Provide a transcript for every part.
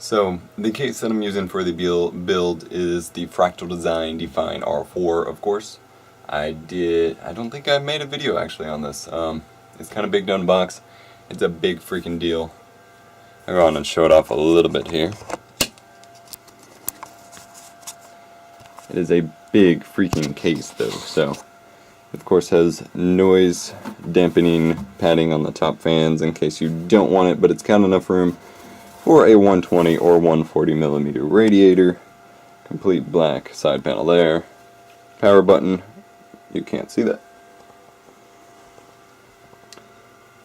So the case that I'm using for the build is the Fractal Design Define R4, of course. I don't think I made a video actually on this. It's kind of big to unbox. It's a big freaking deal. I'll go on and show it off a little bit here. It is a big freaking case though, so it of course has noise dampening padding on the top fans in case you don't want it, but it's got enough room for a 120 or 140 millimeter radiator. Complete black side panel there. Power button, you can't see that.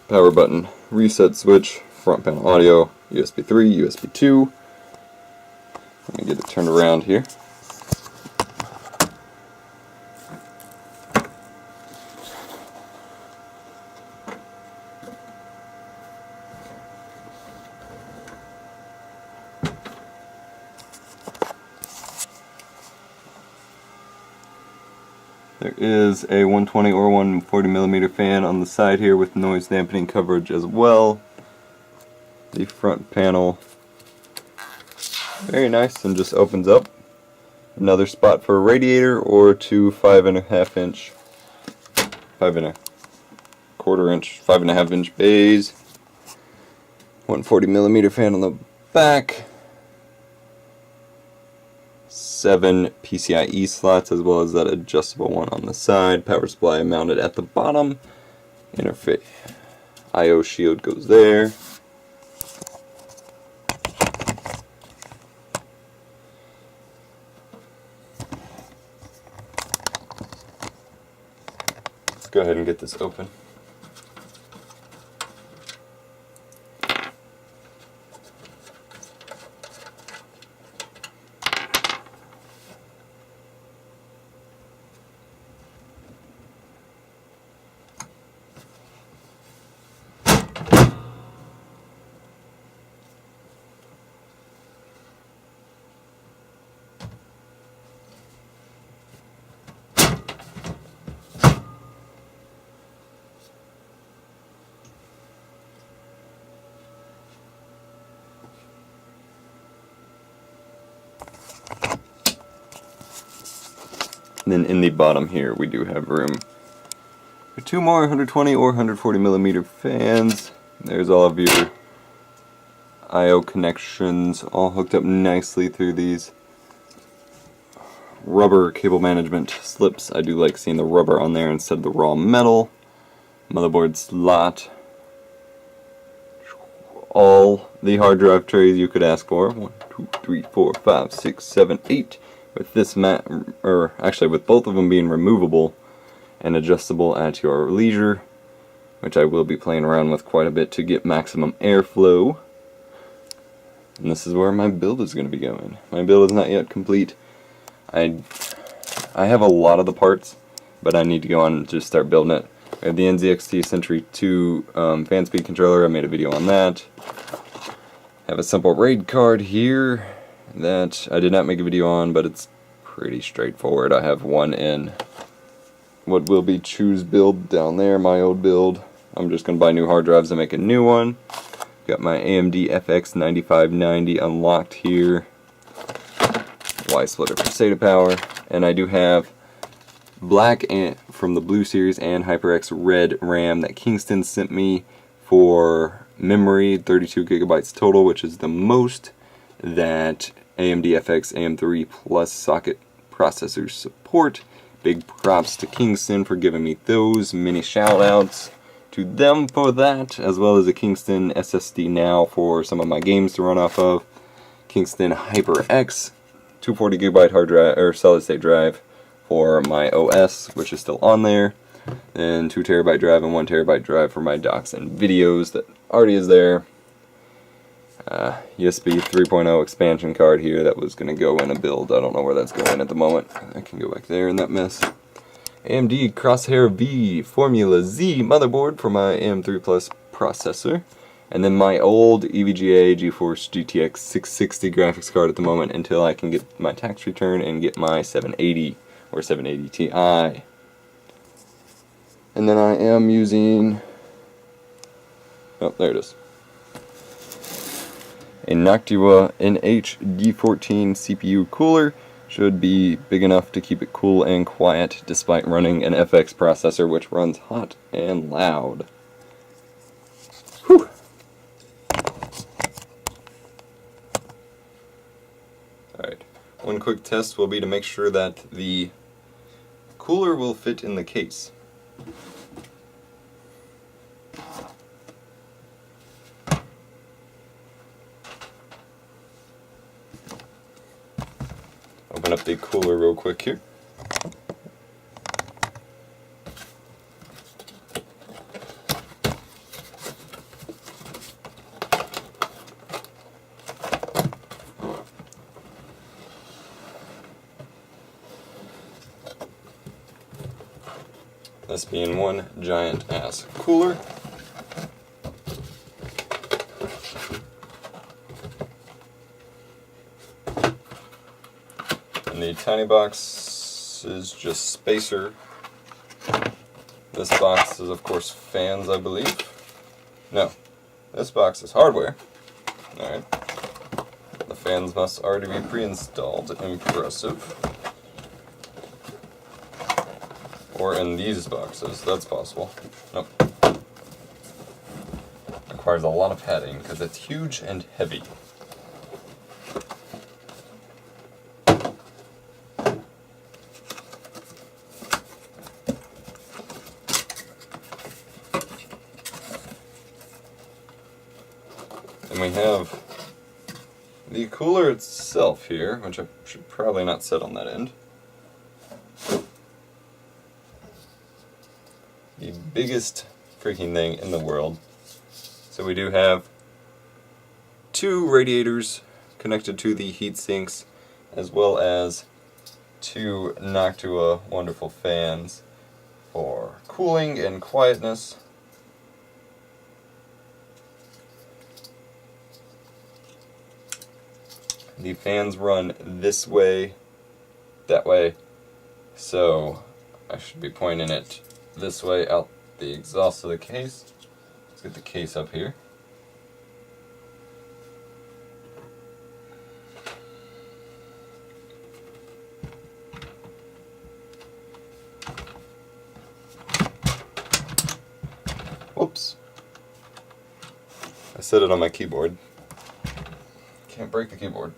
Power button, reset switch, front panel audio, USB 3, USB 2. Let me get it turned around here. There is a 120 or 140 millimeter fan on the side here with noise dampening coverage as well. The front panel, very nice, and just opens up. Another spot for a radiator or two 5.5 inch, 5.5 inch bays. 140 millimeter fan on the back. 7 PCIe slots, as well as that adjustable one on the side. Power supply mounted at the bottom. Interface I/O shield goes there. Let's go ahead and get this open. And then in the bottom here we do have room for two more 120 or 140 millimeter fans. There's all of your I/O connections all hooked up nicely through these rubber cable management slips. I do like seeing the rubber on there instead of the raw metal. Motherboard slot. All the hard drive trays you could ask for. 1, 2, 3, 4, 5, 6, 7, 8. With this with both of them being removable and adjustable at your leisure, which I will be playing around with quite a bit to get maximum airflow. And this is where my build is going to be going. My build is not yet complete. I have a lot of the parts, but I need to go on and just start building it. I have the NZXT Century 2 fan speed controller. I made a video on that. I have a simple RAID card here that I did not make a video on, but it's pretty straightforward. I have one in what will be Choose build down there, my old build. I'm just going to buy new hard drives and make a new one. Got my AMD FX 9590 unlocked here. Y splitter for SATA power. And I do have black from the Blue Series and HyperX red RAM that Kingston sent me for memory, 32 gigabytes total, which is the most that AMD FX AM3 Plus socket processors support. Big props to Kingston for giving me those. Many shout outs to them for that, as well as a Kingston SSD now for some of my games to run off of. Kingston HyperX 240 gigabyte hard drive or solid state drive for my OS, which is still on there. Then 2 terabyte drive and 1 terabyte drive for my docs and videos that already is there. USB 3.0 expansion card here that was going to go in a build. I don't know where that's going at the moment. I can go back there in that mess. AMD Crosshair V Formula Z motherboard for my AM3 Plus processor. And then my old EVGA GeForce GTX 660 graphics card at the moment until I can get my tax return and get my 780 or 780 Ti. And then I am using, oh, there it is. A Noctua NH-D14 CPU cooler should be big enough to keep it cool and quiet despite running an FX processor which runs hot and loud. Whew. Alright, one quick test will be to make sure that the cooler will fit in the case. Open up the cooler real quick here. This being one giant ass cooler. And the tiny box is just spacer. This box is of course fans, I believe. No, this box is hardware. Alright. The fans must already be pre-installed. Impressive. Or in these boxes, that's possible. Nope. Requires a lot of padding because it's huge and heavy. And we have the cooler itself here, which I should probably not set on that end. The biggest freaking thing in the world. So we do have two radiators connected to the heat sinks, as well as two Noctua wonderful fans for cooling and quietness. The fans run this way, that way, so I should be pointing it this way out the exhaust of the case. Let's get the case up here. Whoops. I set it on my keyboard. Can't break the keyboard.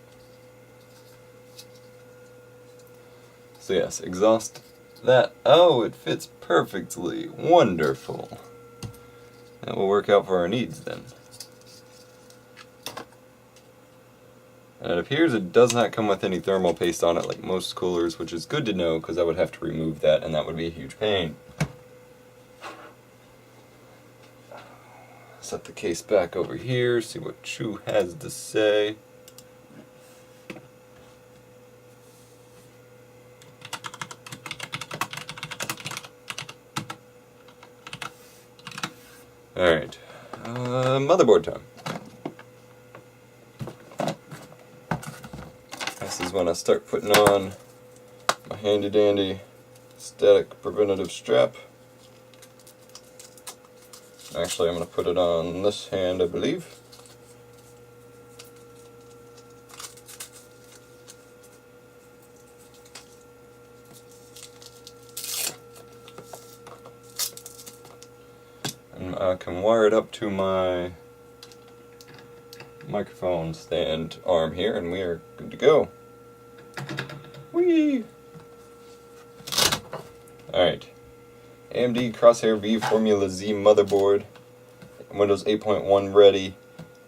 So yes, exhaust that. Oh, it fits perfectly. Wonderful. That will work out for our needs then. And it appears it does not come with any thermal paste on it like most coolers, which is good to know because I would have to remove that and that would be a huge pain. Set the case back over here, see what Chu has to say. Alright, motherboard time. This is when I start putting on my handy dandy static preventative strap. Actually, I'm going to put it on this hand, I believe. And I can wire it up to my microphone stand arm here, and we are good to go. Whee! Alright. AMD Crosshair V Formula Z motherboard, Windows 8.1 ready,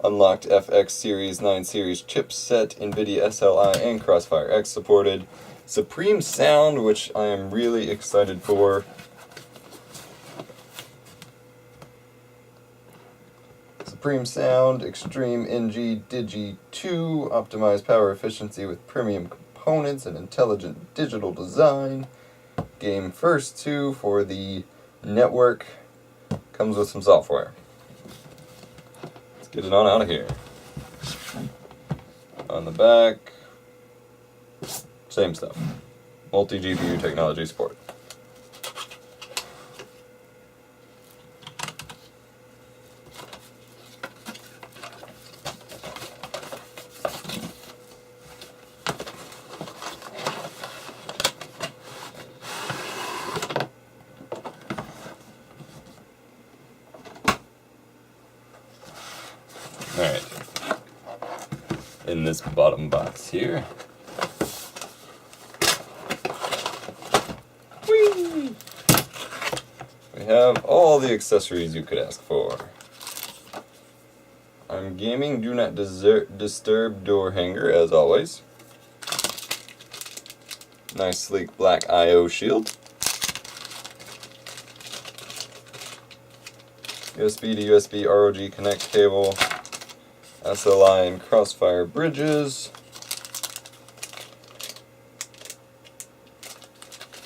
unlocked FX Series 9 series chipset, NVIDIA SLI and Crossfire X supported, Supreme Sound, which I am really excited for. Supreme Sound, Extreme NG Digi 2, optimized power efficiency with premium components and intelligent digital design. Game First 2 for the network, comes with some software. Let's get it on out of here. On the back, same stuff. Multi-GPU technology support. this bottom box here. Whee! We have all the accessories you could ask for. I'm gaming, do not disturb door hanger as always. Nice sleek black I/O shield. USB to USB ROG connect cable. SLI and crossfire bridges.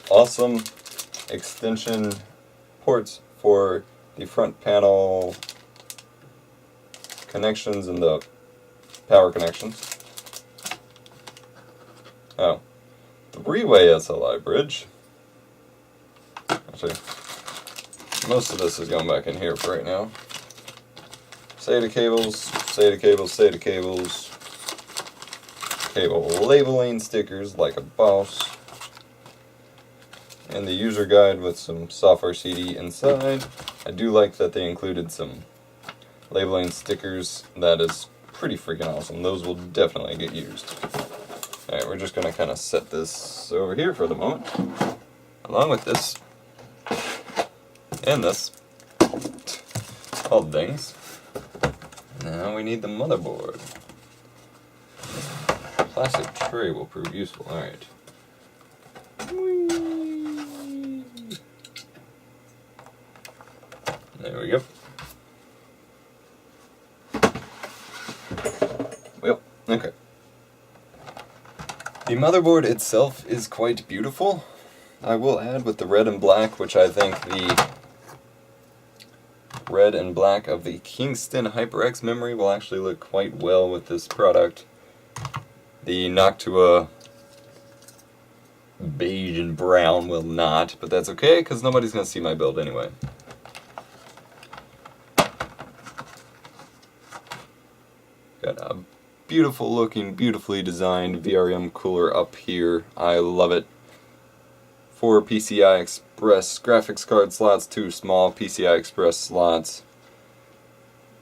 Awesome extension ports for the front panel connections and the power connections. Oh, 3-way SLI bridge. Actually, most of this is going back in here for right now. SATA cables, SATA cables, SATA cables. Cable labeling stickers like a boss. And the user guide with some software CD inside. I do like that they included some labeling stickers. That is pretty freaking awesome. Those will definitely get used. Alright, we're just going to kind of set this over here for the moment. Along with this. And this. All things. Now we need the motherboard. Plastic tray will prove useful. Alright. There we go. Well, okay. The motherboard itself is quite beautiful. I will add with the red and black, which I think the red and black of the Kingston HyperX memory will actually look quite well with this product. The Noctua beige and brown will not, but that's okay because nobody's going to see my build anyway. Got a beautiful looking, beautifully designed VRM cooler up here. I love it. 4 PCI Express graphics card slots, 2 small PCI Express slots,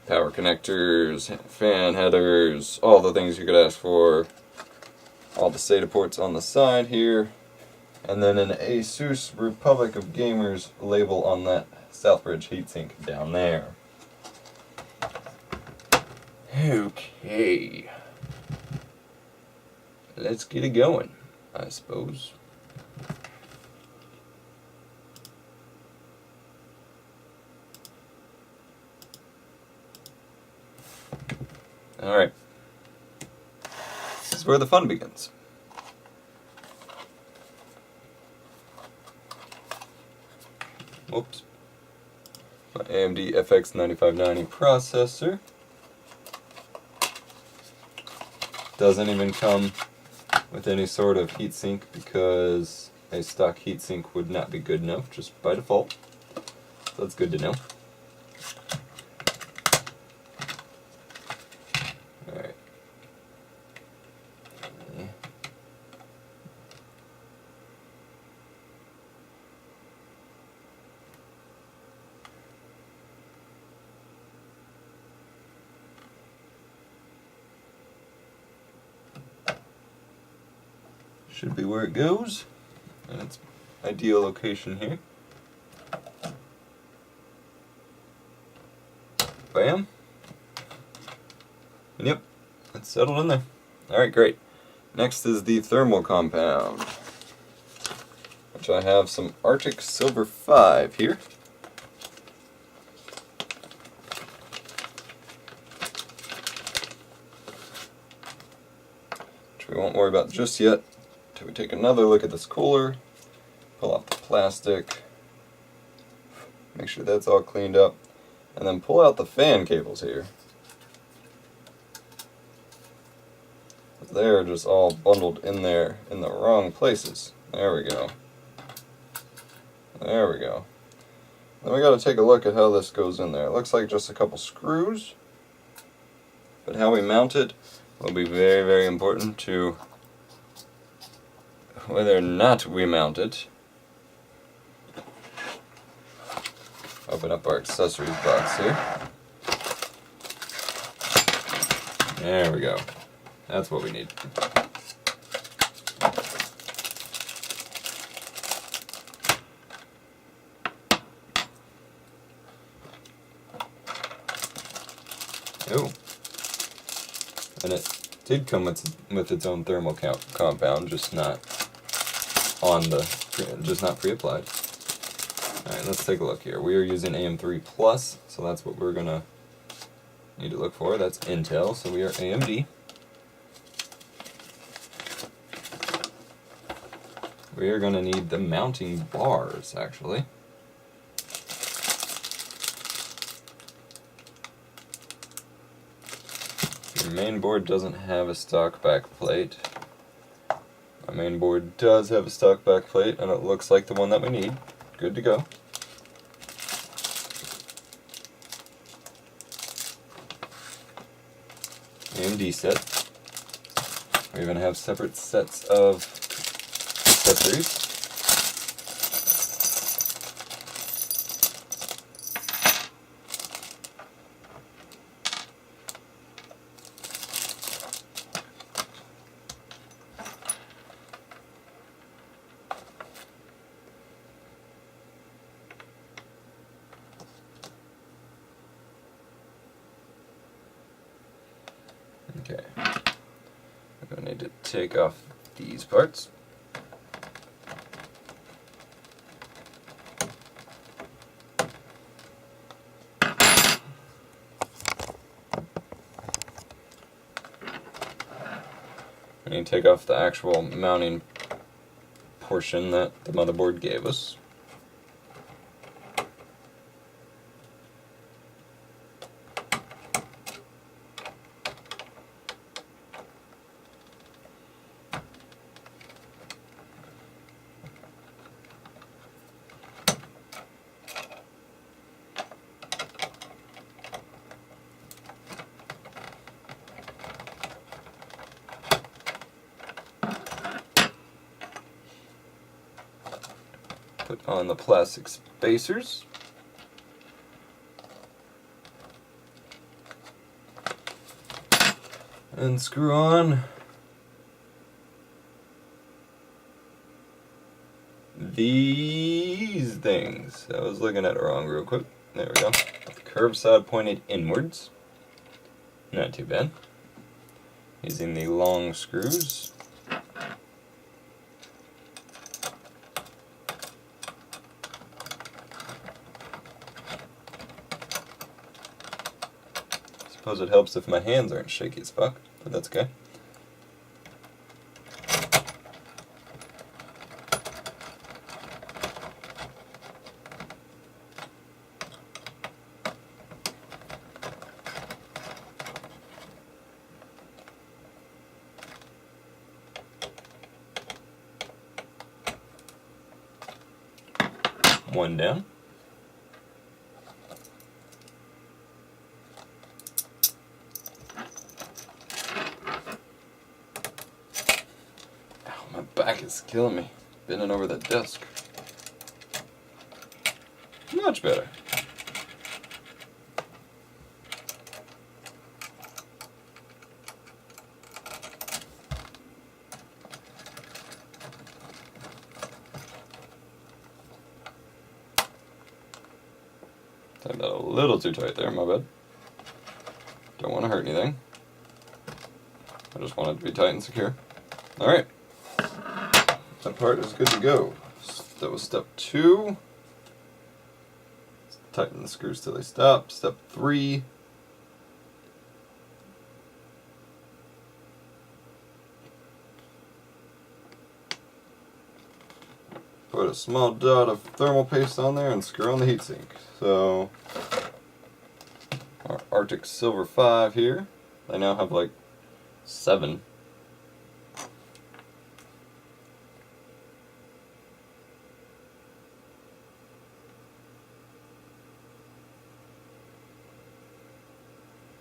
power connectors, fan headers, all the things you could ask for. All the SATA ports on the side here. And then an ASUS Republic of Gamers label on that Southbridge heatsink down there. Okay. Let's get it going, I suppose. Alright. This is where the fun begins. Whoops. My AMD FX 9590 processor. Doesn't even come with any sort of heatsink because a stock heatsink would not be good enough just by default. So that's good to know. Alright. Should be where it goes, and its ideal location here. Bam. And yep, it's settled in there. Alright, great. Next is the thermal compound, which I have some Arctic Silver 5 here. Which we won't worry about just yet. So we take another look at this cooler, pull off the plastic, make sure that's all cleaned up, and then pull out the fan cables here. They're just all bundled in there in the wrong places. There we go. There we go. Then we got to take a look at how this goes in there. It looks like just a couple screws, but how we mount it will be very, very important to whether or not we mount it. Open up our accessories box here. There we go. That's what we need. Oh. And it did come with its own thermal compound, just not pre-applied. Alright, let's take a look here. We are using AM3 Plus, so that's what we're gonna need to look for. That's Intel, so we are AMD. We are gonna need the mounting bars, actually. Your main board doesn't have a stock backplate. My main board does have a stock backplate, and it looks like the one that we need. Good to go. AMD set. We even have separate sets of accessories. Okay, I'm going to need to take off these parts. I need to take off the actual mounting portion that the motherboard gave us. Put on the plastic spacers. And screw on these things. I was looking at it wrong real quick. There we go. The curved side pointed inwards. Not too bad. Using the long screws. Suppose it helps if my hands aren't shaky as fuck, but that's okay. One down. Ow, my back is killing me. Bending over the desk. Much better. Tied that a little too tight there, my bad. Don't want to hurt anything. I just want it to be tight and secure. Alright. That part is good to go. That was step 2. Tighten the screws till they stop. Step 3. Put a small dot of thermal paste on there and screw on the heatsink. So, our Arctic Silver 5 here, they now have like 7.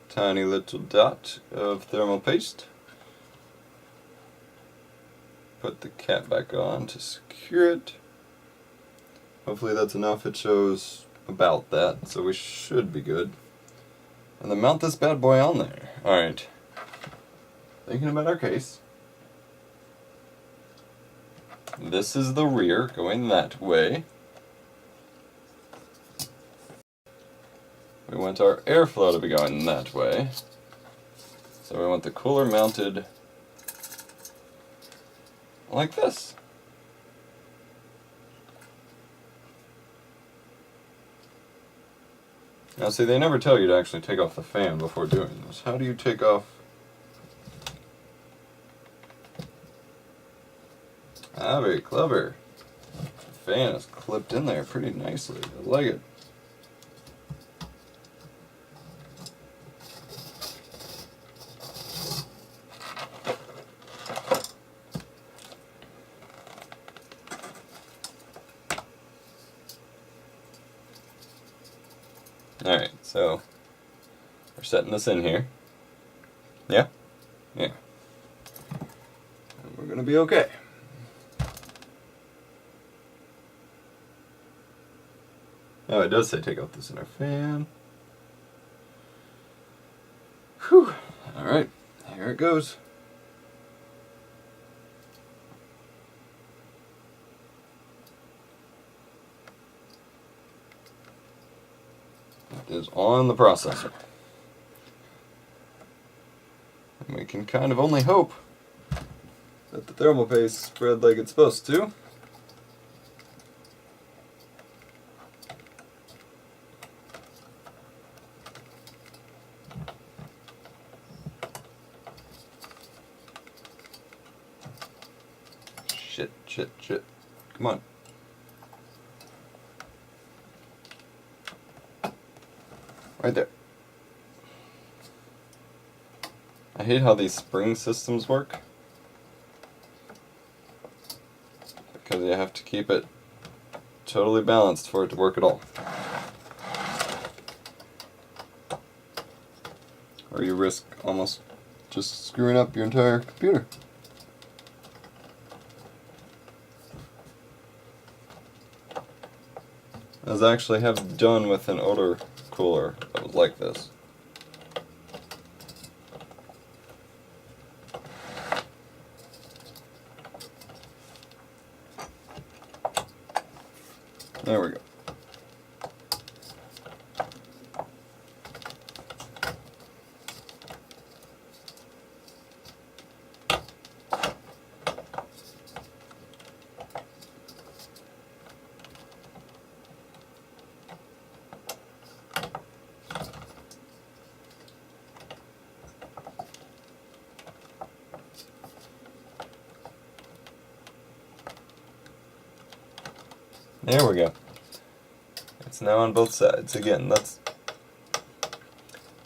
Tiny little dot of thermal paste. Put the cap back on to secure it. Hopefully that's enough. It shows about that, so we should be good. And then mount this bad boy on there. Alright. thinking about our case. This is the rear going that way. We want our airflow to be going that way. So we want the cooler mounted like this. Now see, they never tell you to actually take off the fan before doing this. How do you take off? Ah, very clever. The fan is clipped in there pretty nicely. I like it. Alright, so we're setting this in here. Yeah? Yeah. And we're gonna be okay. Oh, it does say take out this inner fan. Whew. Alright, here it goes. It is on the processor. And we can kind of only hope that the thermal paste spread like it's supposed to. Shit. Come on. Right there. I hate how these spring systems work, because you have to keep it totally balanced for it to work at all. Or you risk almost just screwing up your entire computer. As I actually have done with an older cooler that was like this. There we go. There we go. It's now on both sides. Again,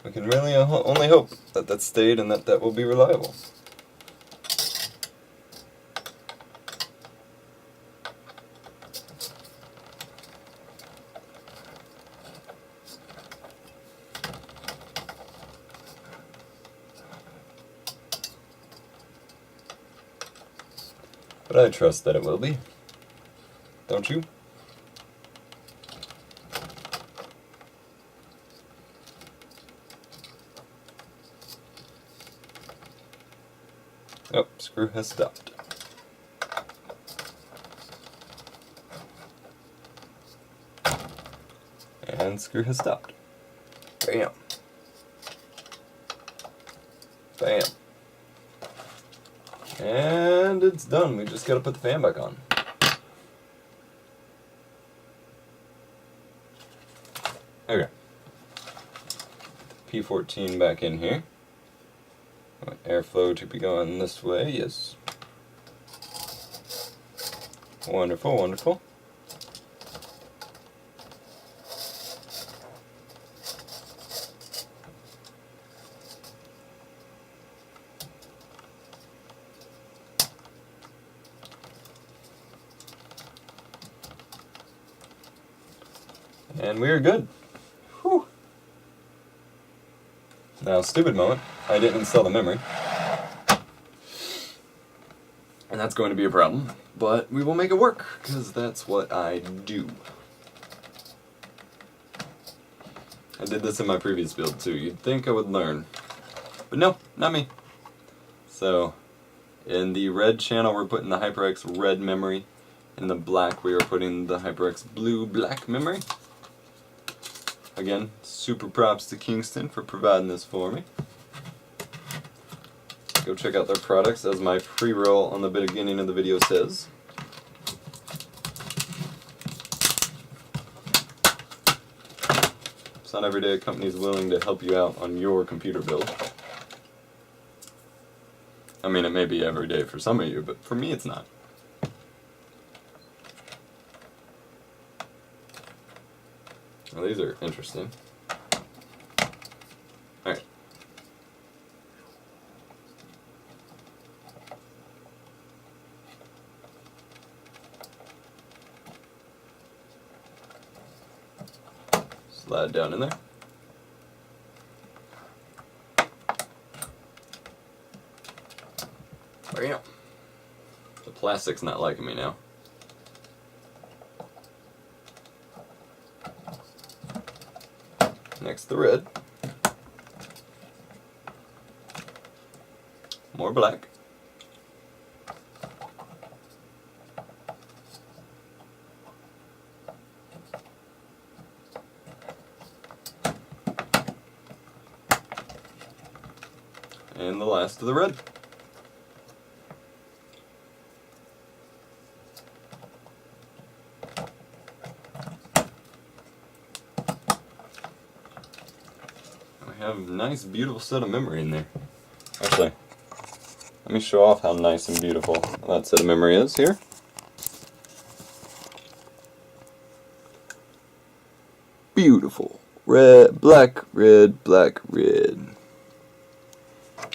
we can really only hope that that stayed and that will be reliable. But I trust that it will be. Don't you? Oh, screw has stopped. And screw has stopped. Bam. Bam. And it's done. We just gotta put the fan back on. Okay. P14 back in here. Airflow to be going this way, yes. Wonderful, wonderful. And we are good. Whew. Now, stupid moment, I didn't install the memory. And that's going to be a problem, but we will make it work, because that's what I do. I did this in my previous build too. You'd think I would learn. But no, not me. So in the red channel we're putting the HyperX red memory. In the black we are putting the HyperX blue black memory. Again, super props to Kingston for providing this for me. Go check out their products, as my pre-roll on the beginning of the video says. It's not every day a company is willing to help you out on your computer build. I mean, it may be every day for some of you, but for me it's not. Well, these are interesting. Alright. Slide down in there. Bam. The plastic's not liking me now. Next, the red. More black. And the last of the red. Have a nice beautiful set of memory in there. Actually, let me show off how nice and beautiful that set of memory is here. Beautiful. Red, black, red, black, red.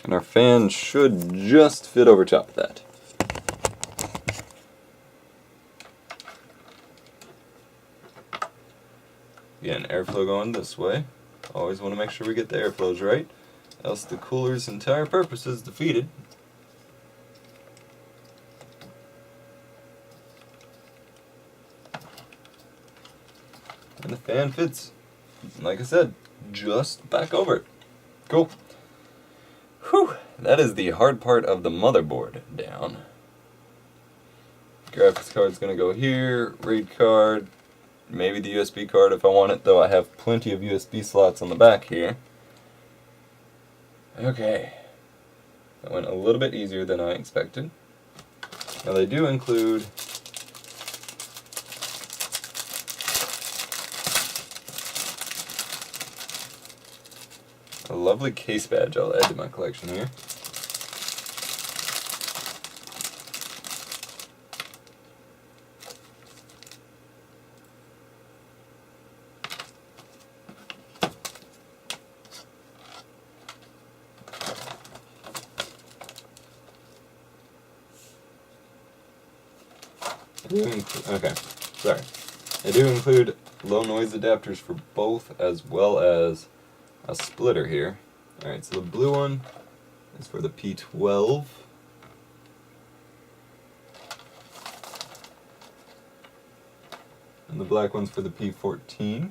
And our fan should just fit over top of that. Again, airflow going this way. Always want to make sure we get the airflows right, else the cooler's entire purpose is defeated. And the fan fits, like I said, just back over it. Cool. Whew, that is the hard part of the motherboard down. Graphics card's going to go here, RAID card, maybe the USB card if I want it, though I have plenty of USB slots on the back here. Okay. That went a little bit easier than I expected. Now they do include a lovely case badge I'll add to my collection here. Okay, sorry. I do include low noise adapters for both, as well as a splitter here. Alright, so the blue one is for the P12. And the black one's for the P14.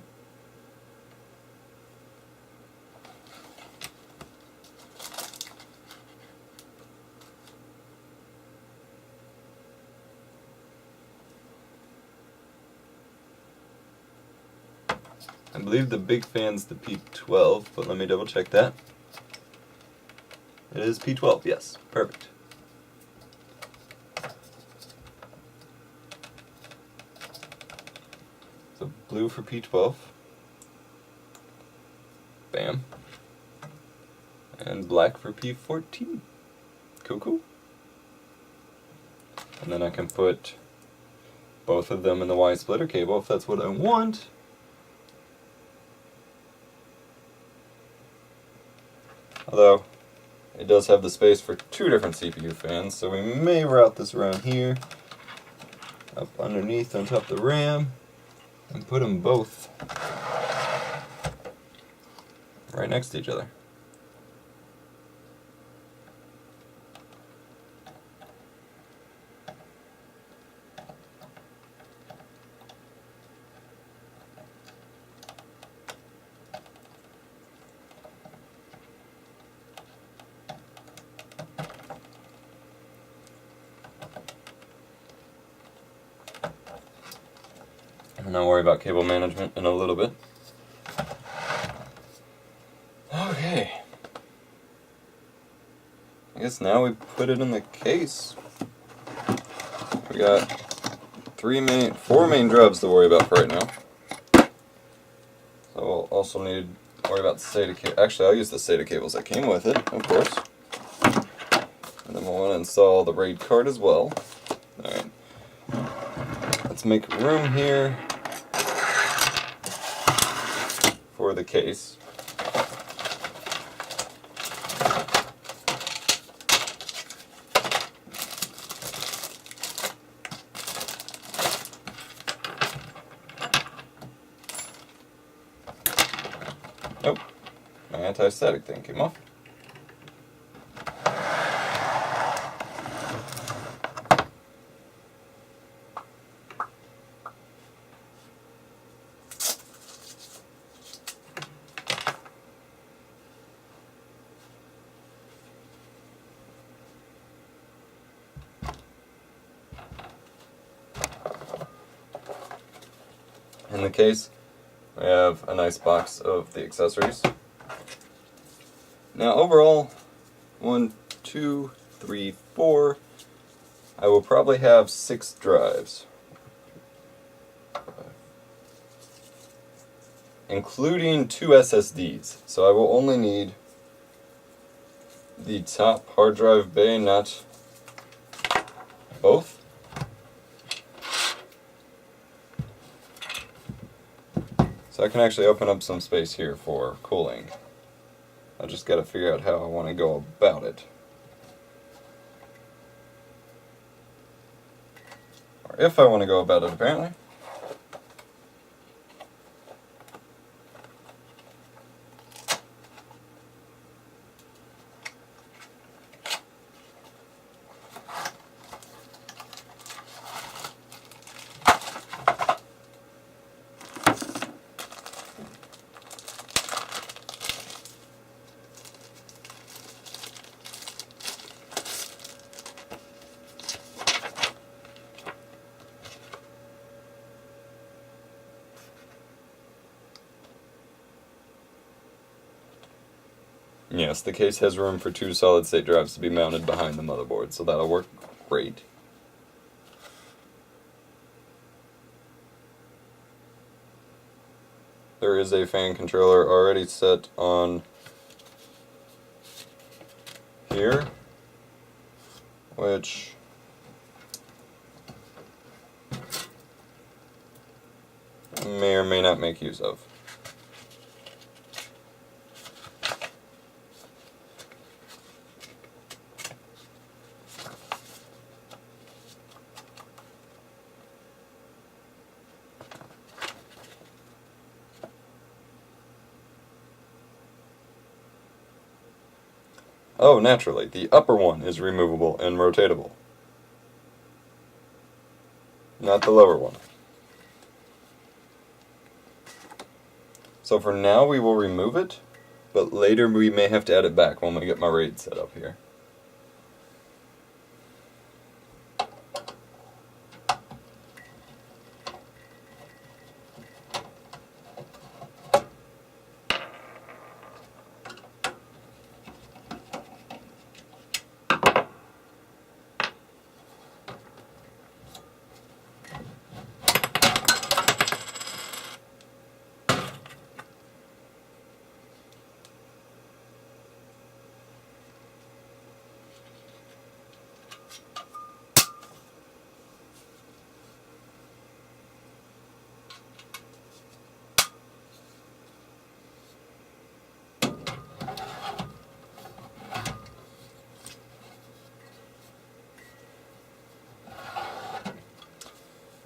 I believe the big fan's the P12, but let me double check that. It is P12, yes. Perfect. So blue for P12. Bam. And black for P14. Cool, cool. And then I can put both of them in the Y splitter cable if that's what I want. Although, it does have the space for two different CPU fans, so we may route this around here, up underneath on top of the RAM, and put them both right next to each other. And I'll worry about cable management in a little bit. Okay. I guess now we put it in the case. We got four main drives to worry about for right now. So we'll also need to worry about the SATA cable. Actually, I'll use the SATA cables that came with it, of course. And then we'll want to install the RAID card as well. Alright. Let's make room here for the case. Nope, my anti-static thing came off. In the case, we have a nice box of the accessories. Now overall, 1, 2, 3, 4, I will probably have 6 drives. Including 2 SSDs. So I will only need the top hard drive bay, not both. So I can actually open up some space here for cooling. I just gotta figure out how I want to go about it. Or if I want to go about it, apparently. Yes, the case has room for 2 solid-state drives to be mounted behind the motherboard, so that'll work great. There is a fan controller already set on here, which I may or may not make use of. Oh, naturally, the upper one is removable and rotatable. Not the lower one. So for now we will remove it, but later we may have to add it back when we get my RAID set up here.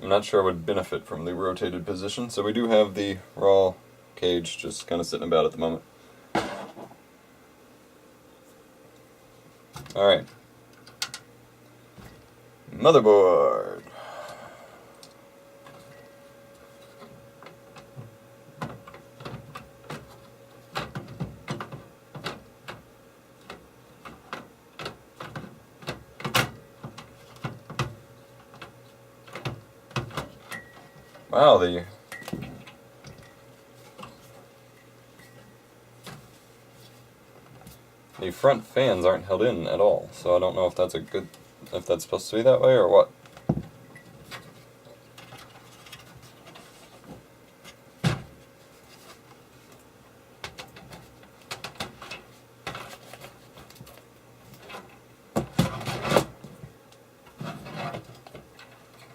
I'm not sure I would benefit from the rotated position, so we do have the raw cage just kind of sitting about at the moment. Alright. Motherboard. Wow, the front fans aren't held in at all, so I don't know if that's if that's supposed to be that way or what.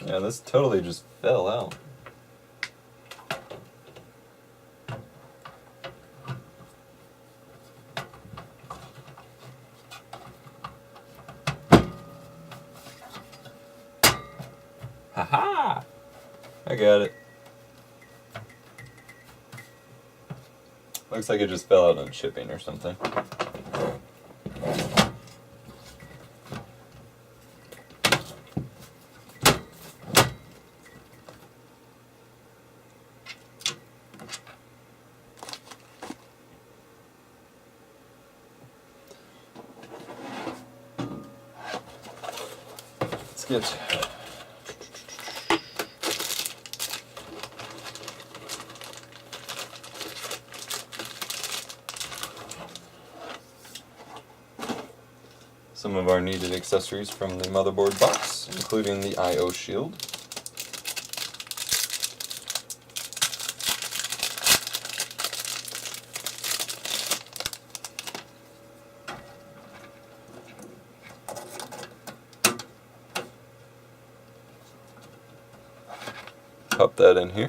Yeah, this totally just fell out. Haha! I got it. Looks like it just fell out on shipping or something. Let's get some of our needed accessories from the motherboard box, including the I/O shield. Pop that in here.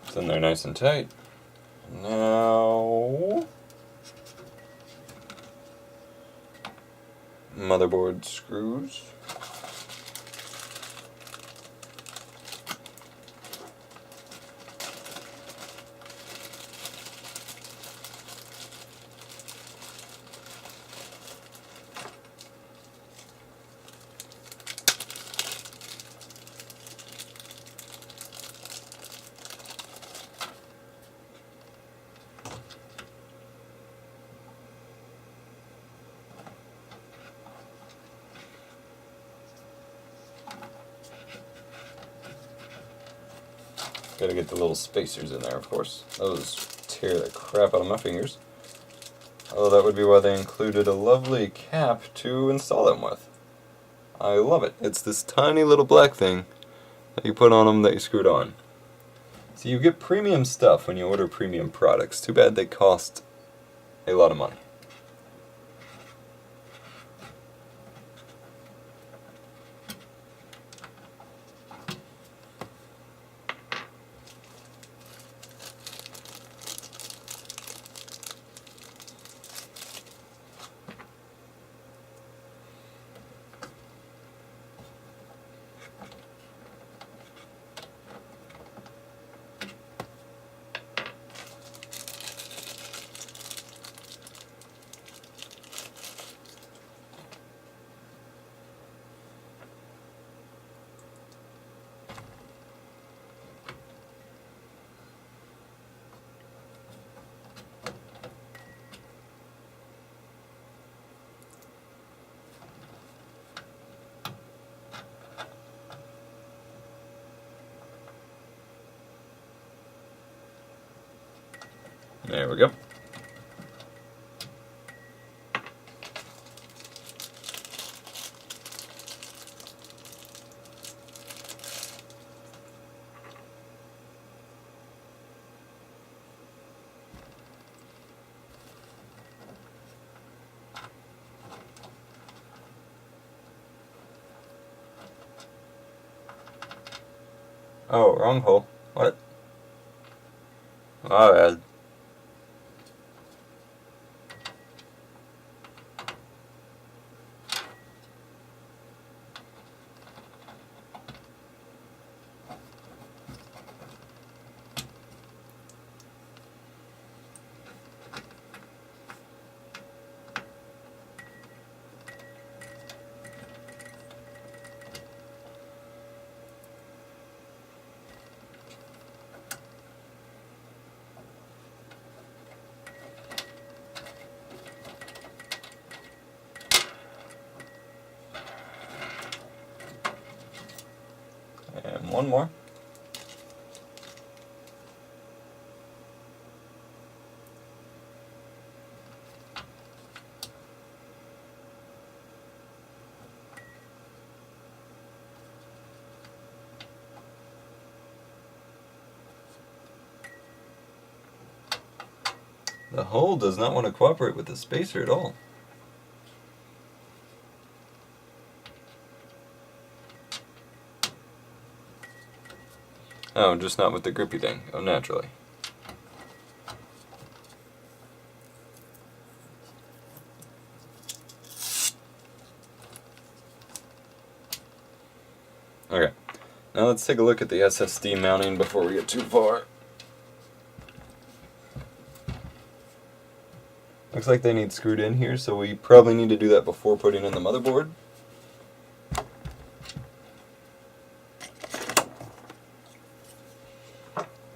It's in there nice and tight. Now, motherboard screws. Gotta get the little spacers in there, of course. Those tear the crap out of my fingers. Although that would be why they included a lovely cap to install them with. I love it. It's this tiny little black thing that you put on them that you screwed on. So you get premium stuff when you order premium products. Too bad they cost a lot of money. There we go. Oh, wrong hole. What? Alright. And one more. The hole does not want to cooperate with the spacer at all. Oh, just not with the grippy thing. Oh, naturally. Okay, now let's take a look at the SSD mounting before we get too far. Looks like they need screwed in here, so we probably need to do that before putting in the motherboard.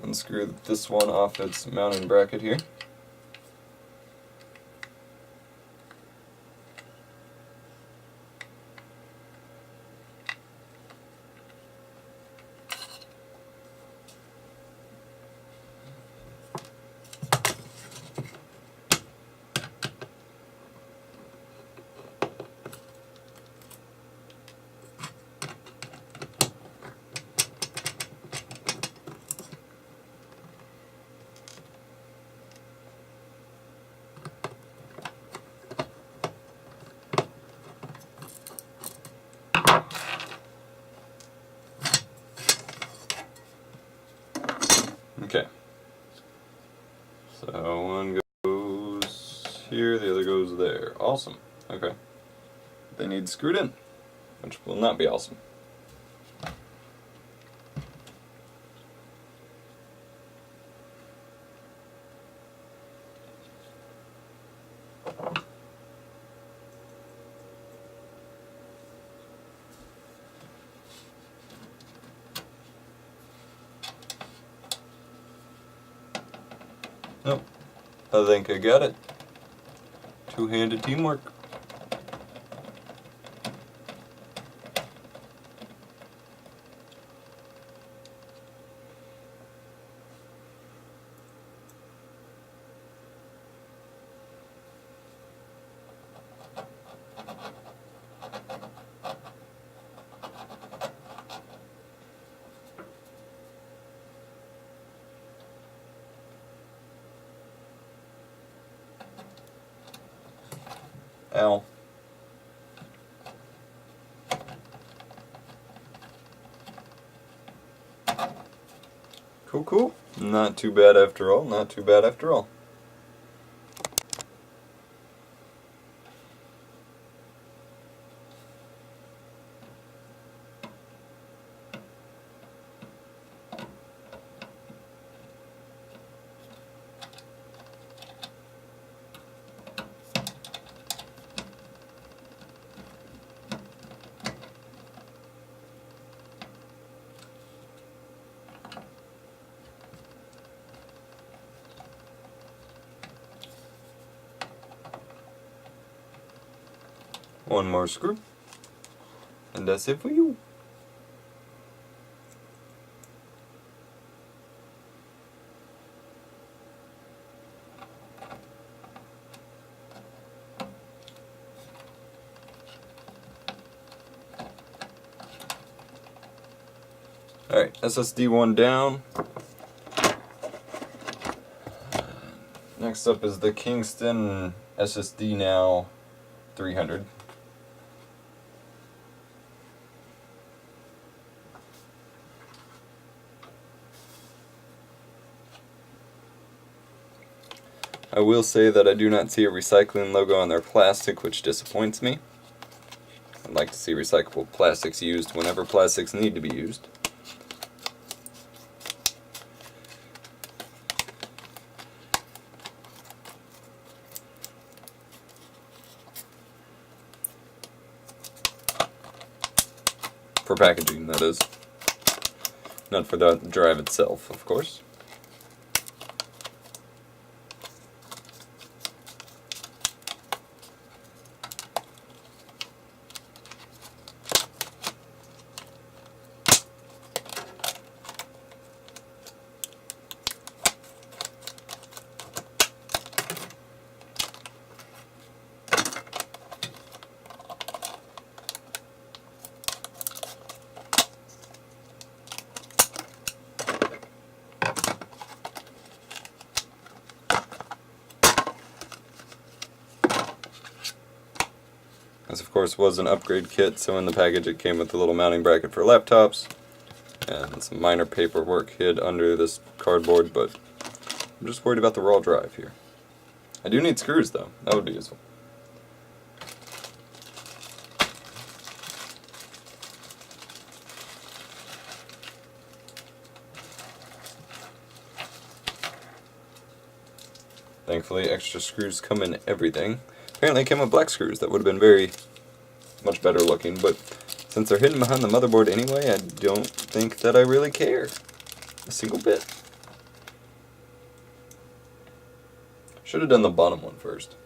Unscrew this one off its mounting bracket here. Okay. So one goes here, the other goes there. Awesome. Okay. They need screwed in, which will not be awesome. Nope. I think I got it. Two-handed teamwork. Ow. Cool, cool. Not too bad after all, not too bad after all. One more screw, and that's it for you. Alright, SSD one down. Next up is the Kingston SSD Now 300. I will say that I do not see a recycling logo on their plastic, which disappoints me. I'd like to see recyclable plastics used whenever plastics need to be used. For packaging, that is. Not for the drive itself, of course. course, was an upgrade kit, so in the package it came with a little mounting bracket for laptops, and some minor paperwork hid under this cardboard, but I'm just worried about the raw drive here. I do need screws, though. That would be useful. Thankfully, extra screws come in everything. Apparently it came with black screws. That would have been very much better looking, but since they're hidden behind the motherboard anyway, I don't think that I really care a single bit. Should have done the bottom one first.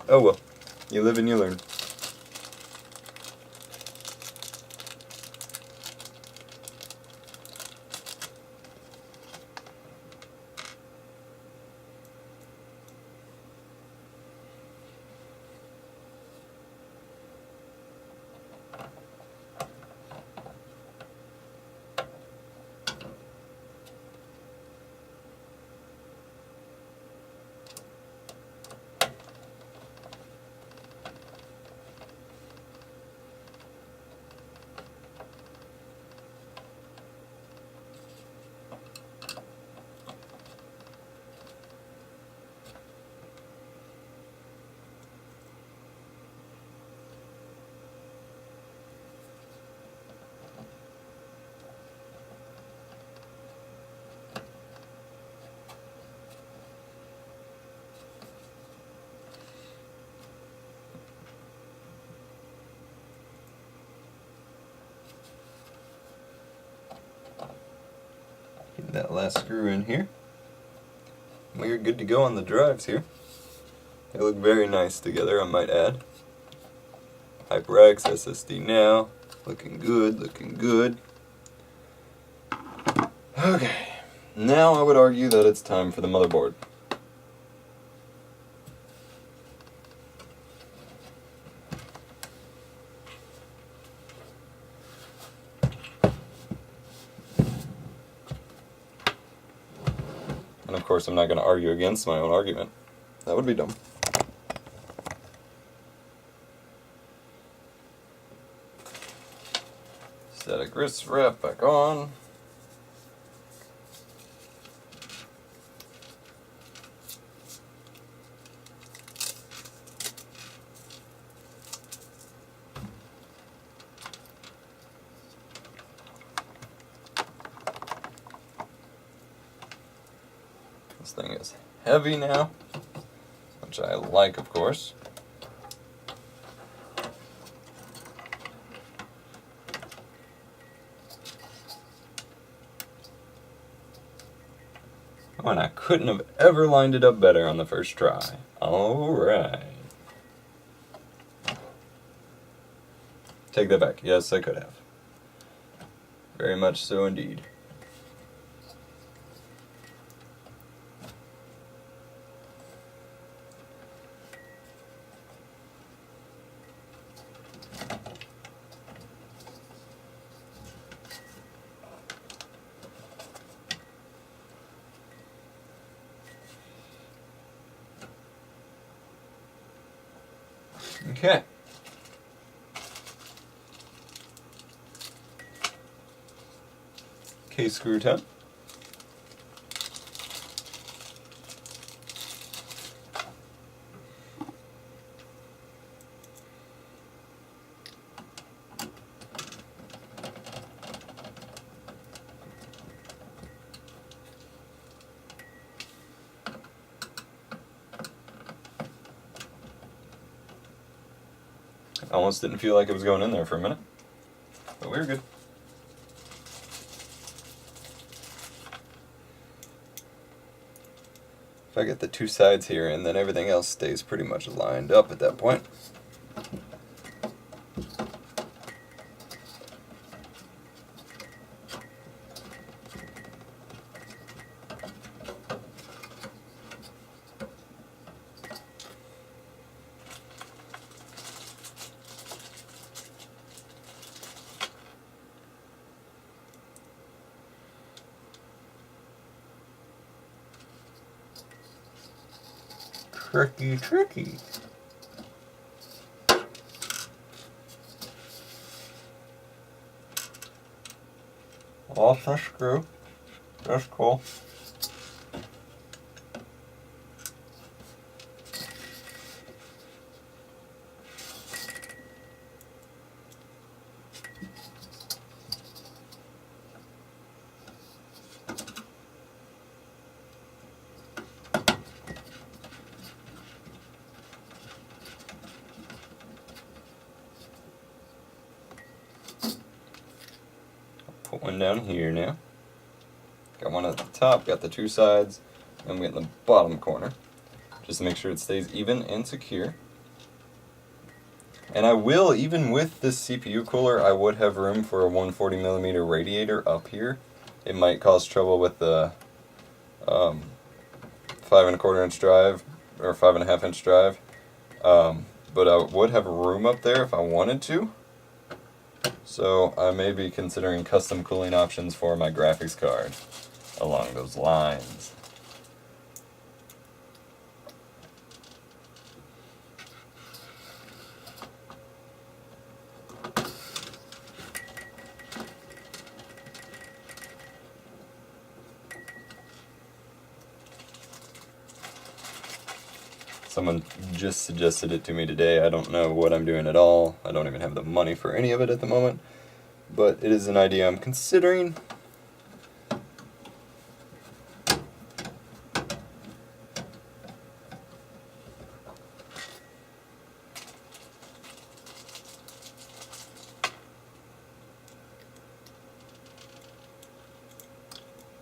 Oh well, you live and you learn. Get that last screw in here. We're good to go on the drives here. They look very nice together, I might add. HyperX SSD now. Looking good, looking good. Okay, now I would argue that it's time for the motherboard. And of course I'm not going to argue against my own argument. That would be dumb. Static wrist wrap back on. This thing is heavy now, which I like, of course. Oh, and I couldn't have ever lined it up better on the first try. Alright. Take that back. Yes, I could have. Very much so indeed. Okay. Case screw tab. Almost didn't feel like it was going in there for a minute, but we were good. If I get the two sides here, and then everything else stays pretty much lined up at that point. tricky, tricky. Off the screw. That's cool. Put one down here now. Got one at the top, got the two sides, and we got the bottom corner. Just to make sure it stays even and secure. And I will, even with this CPU cooler, I would have room for a 140mm radiator up here. It might cause trouble with the 5 1/4 inch drive, or 5.5 inch drive. But I would have room up there if I wanted to. So I may be considering custom cooling options for my graphics card along those lines. Someone just suggested it to me today. I don't know what I'm doing at all. I don't even have the money for any of it at the moment. But it is an idea I'm considering.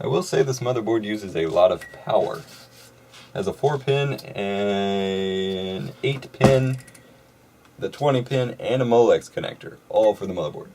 I will say this motherboard uses a lot of power. Has a 4-pin, an 8-pin, the 20-pin, and a Molex connector, all for the motherboard.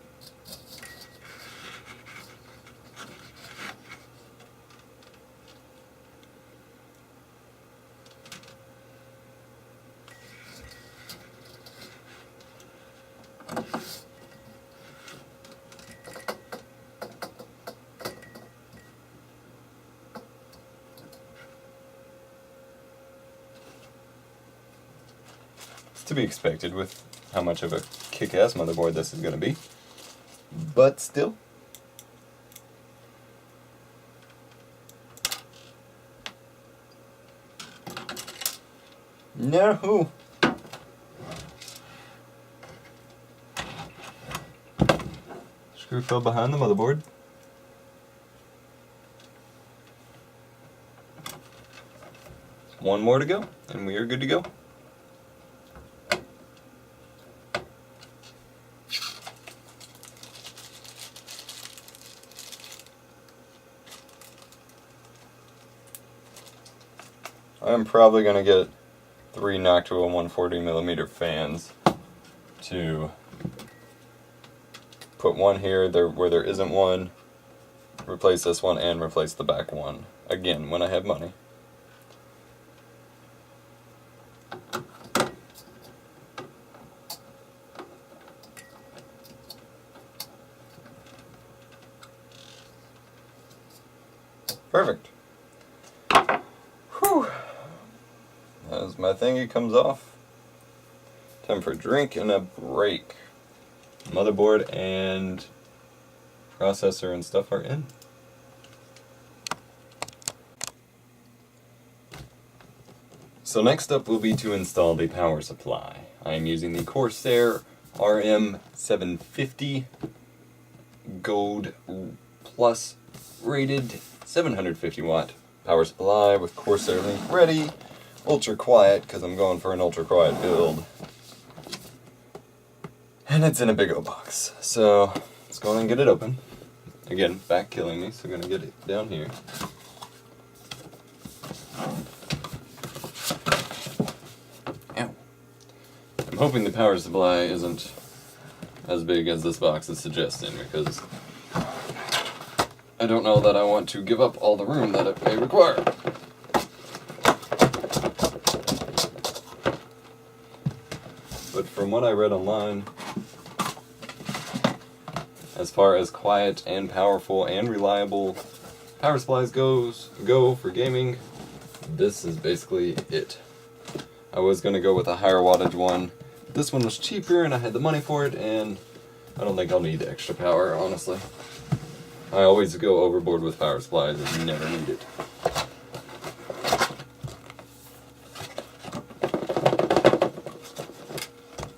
To be expected with how much of a kick-ass motherboard this is going to be, but still. No. Screw fell behind the motherboard. One more to go, and we are good to go. I'm probably going to get 3 Noctua 140mm fans to put one here where there isn't one, replace this one, and replace the back one. Again, when I have money. Perfect. Whew. As my thingy comes off, time for a drink and a break. Motherboard and processor and stuff are in. So next up will be to install the power supply. I am using the Corsair RM750 Gold Plus rated 750 watt power supply with Corsair link ready. Ultra quiet because I'm going for an ultra quiet build. And it's in a big old box. So let's go and get it open. Again, back killing me, so I'm going to get it down here. Ow. I'm hoping the power supply isn't as big as this box is suggesting, because I don't know that I want to give up all the room that it may require. But from what I read online, as far as quiet and powerful and reliable power supplies go for gaming, this is basically it. I was going to go with a higher wattage one. This one was cheaper and I had the money for it, and I don't think I'll need extra power, honestly. I always go overboard with power supplies and never need it.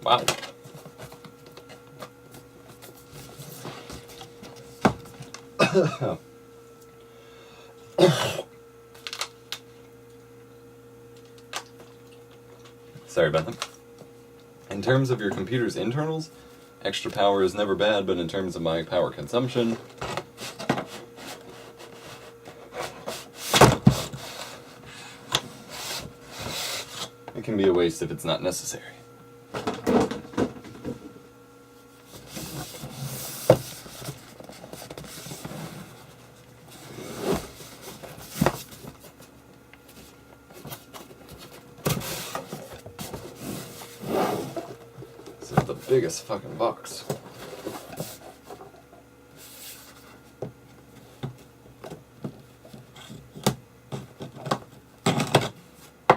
Wow. Sorry about that. In terms of your computer's internals, extra power is never bad, but in terms of my power consumption, it can be a waste if it's not necessary. This is the biggest fucking box.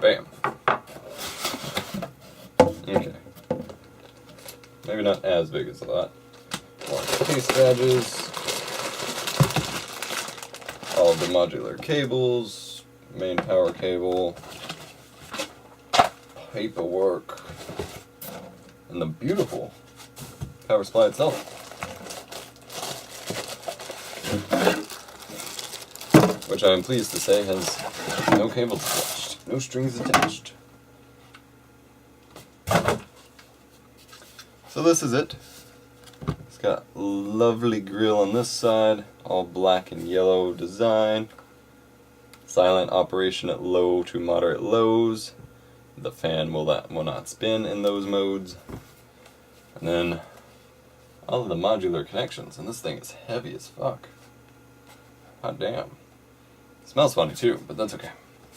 Bam. Okay. Maybe not as big as that. More case badges. All of the modular cables. Main power cable. Paperwork. And the beautiful power supply itself. Which I am pleased to say has no cables attached. No strings attached. So this is it. It's got lovely grille on this side, all black and yellow design. Silent operation at low to moderate lows. The fan will not spin in those modes. And then all of the modular connections, and this thing is heavy as fuck. Hot damn. It smells funny too, but that's okay.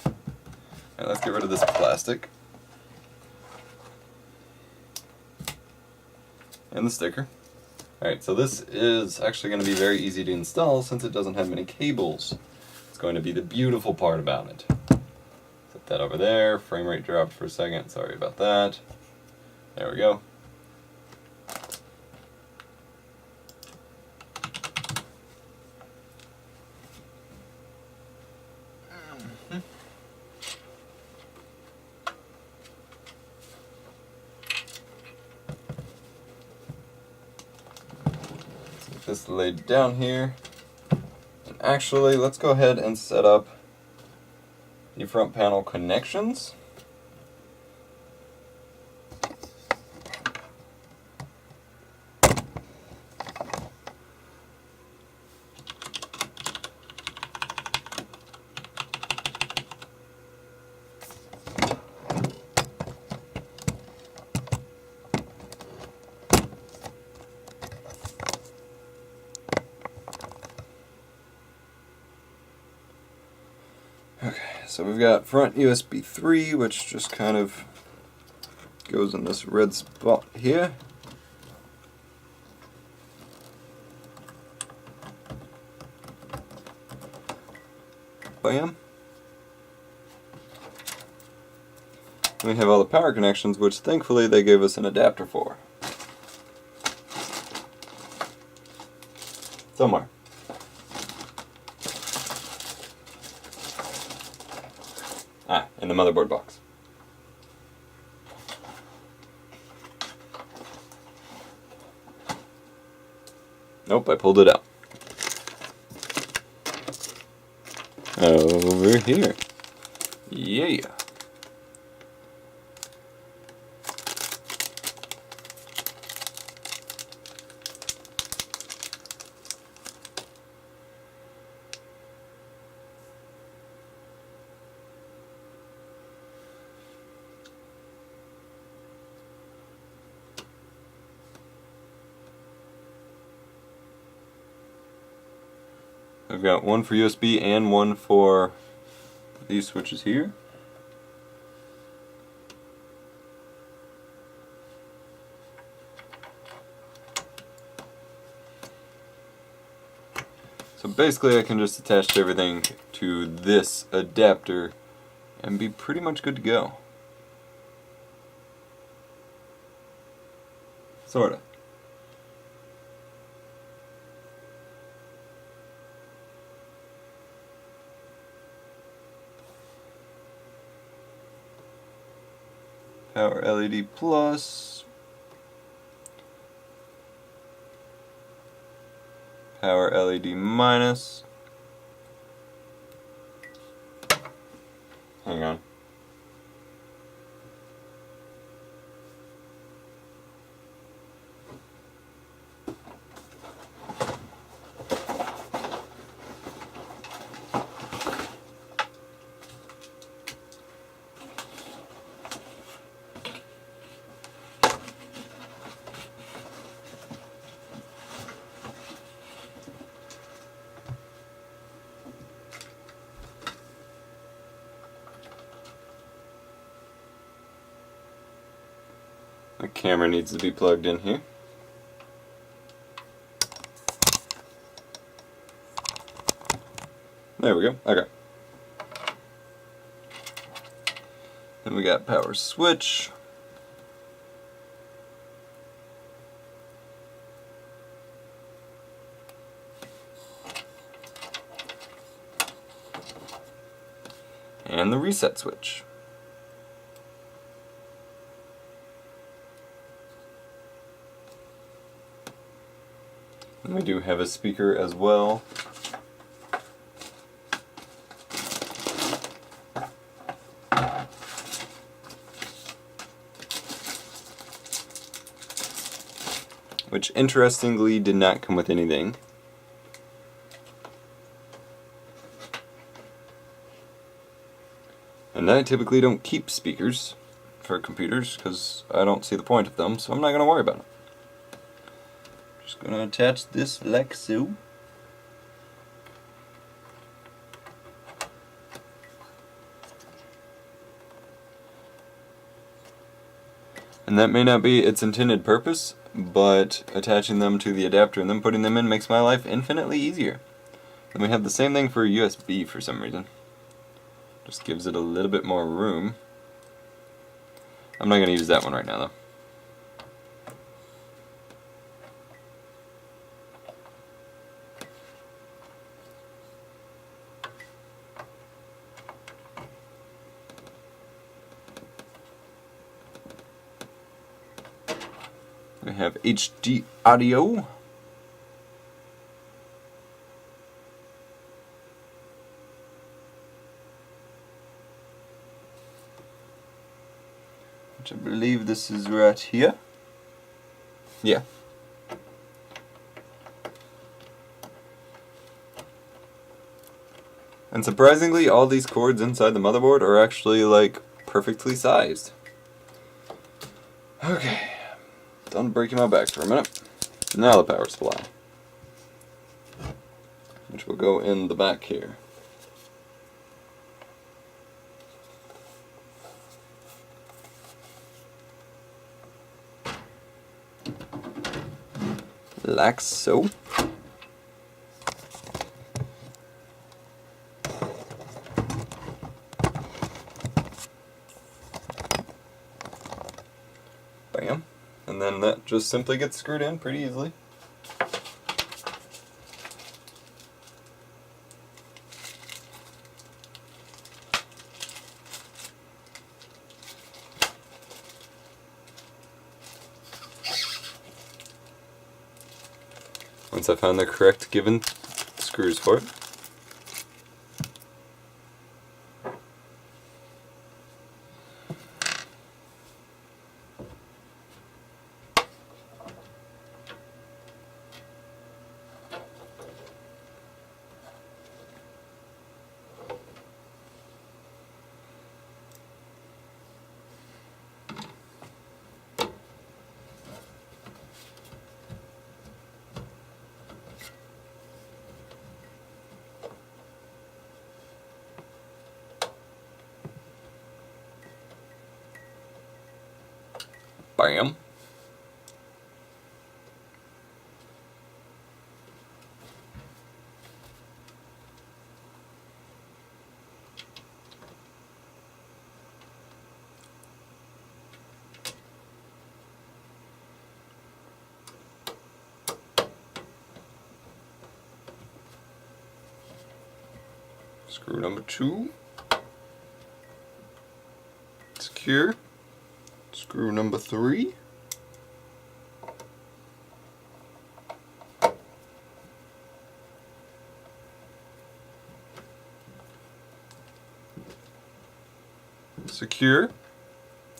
Alright, let's get rid of this plastic. And the sticker. Alright, so this is actually going to be very easy to install since it doesn't have many cables. It's going to be the beautiful part about it. Set that over there. Frame rate dropped for a second. Sorry about that. There we go. This laid down here. And actually, let's go ahead and set up the front panel connections. Okay, so we've got front USB 3, which just kind of goes in this red spot here. Bam. We have all the power connections, which thankfully they gave us an adapter for. Somewhere. In the motherboard box. Nope, I pulled it out. Over here. Yeah. I've got one for USB and one for these switches here. So basically I can just attach everything to this adapter and be pretty much good to go. Sorta. Power LED plus. Power LED minus. Hang on. The camera needs to be plugged in here. There we go. Okay. Then we got power switch. And the reset switch. And we do have a speaker as well. Which interestingly did not come with anything. And I typically don't keep speakers for computers because I don't see the point of them, so I'm not going to worry about it. Just going to attach this like so. And that may not be its intended purpose, but attaching them to the adapter and then putting them in makes my life infinitely easier. Then we have the same thing for USB for some reason. Just gives it a little bit more room. I'm not going to use that one right now though. We have HD audio. Which I believe this is right here. Yeah. And surprisingly, all these cords inside the motherboard are actually like perfectly sized. Okay. Done breaking my back for a minute. Now the power supply, which will go in the back here. Like so. Bam. And then that just simply gets screwed in pretty easily. Once I found the correct given screws for it. Bam. Screw number 2. Secure. Screw number 3. Secure.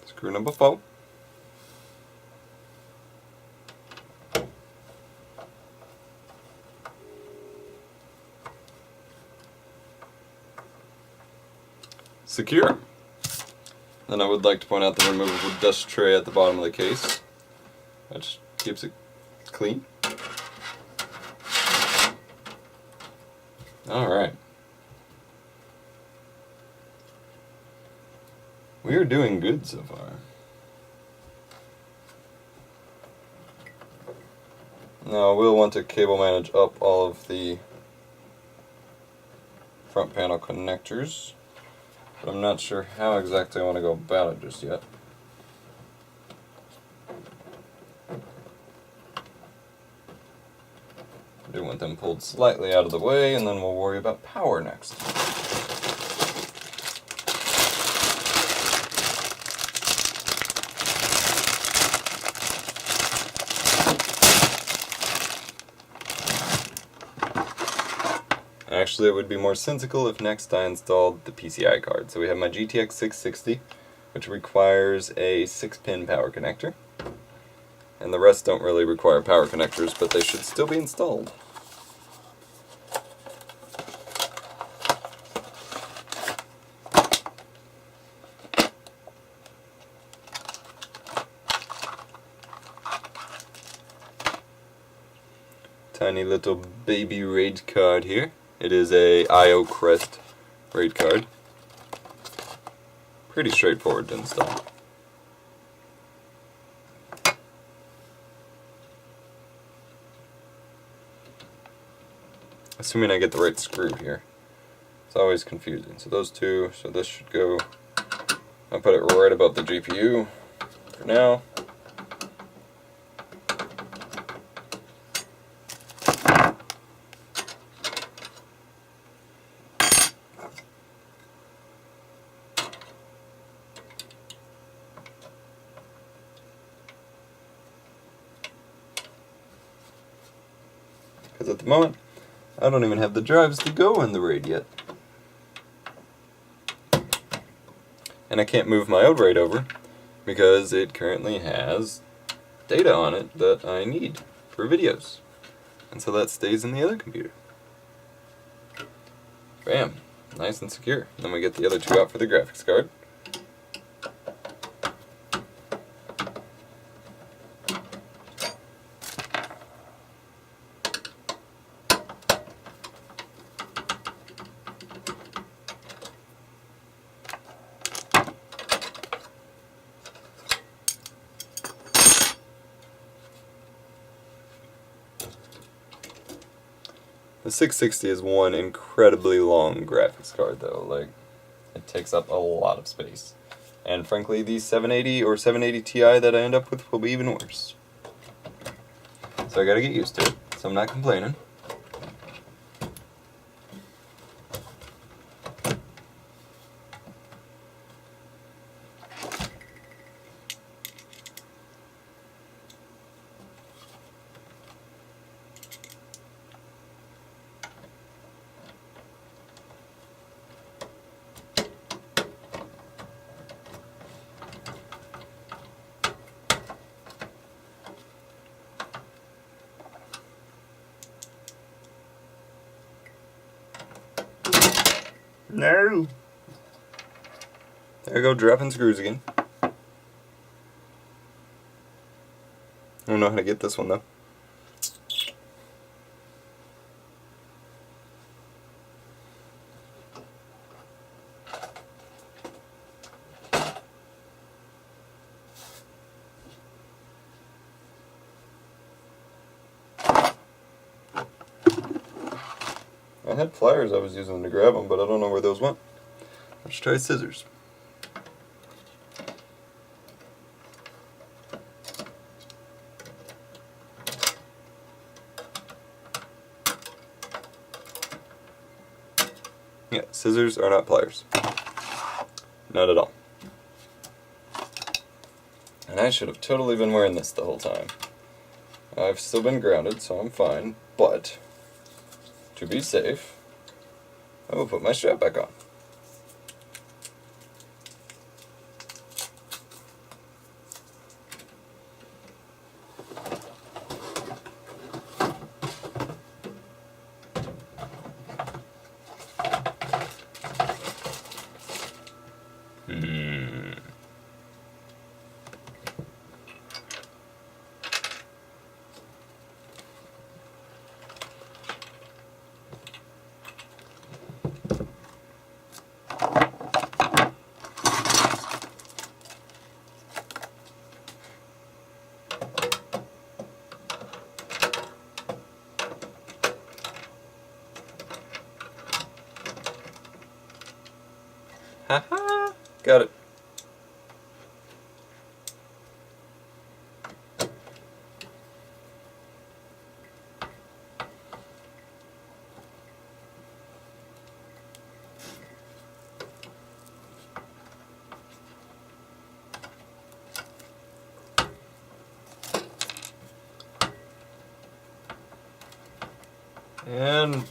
Screw number 4. Secure. Then I would like to point out the removable dust tray at the bottom of the case, which keeps it clean. Alright. We are doing good so far. Now we'll want to cable manage up all of the front panel connectors, but I'm not sure how exactly I want to go about it just yet. I do want them pulled slightly out of the way, and then we'll worry about power next. Actually, it would be more sensical if next I installed the PCI card. So we have my GTX 660, which requires a 6-pin power connector. And the rest don't really require power connectors, but they should still be installed. Tiny little baby RAID card here. It is a IO Crest RAID card. Pretty straightforward to install. Assuming I get the right screw here. It's always confusing. So those two, so this should go, I'll put it right above the GPU for now. Because at the moment, I don't even have the drives to go in the RAID yet. And I can't move my old RAID over because it currently has data on it that I need for videos. And so that stays in the other computer. Bam. Nice and secure. Then we get the other two out for the graphics card. The 660 is one incredibly long graphics card though, like, it takes up a lot of space. And frankly, the 780 or 780 Ti that I end up with will be even worse. So I gotta get used to it, so I'm not complaining. No! There I go, dropping screws again. I don't know how to get this one though. I had pliers I was using to grab them, but I don't know where those went. Let's try scissors. Yeah, scissors are not pliers. Not at all. And I should have totally been wearing this the whole time. I've still been grounded, so I'm fine, but to be safe, I will put my strap back on. Haha! Got it. And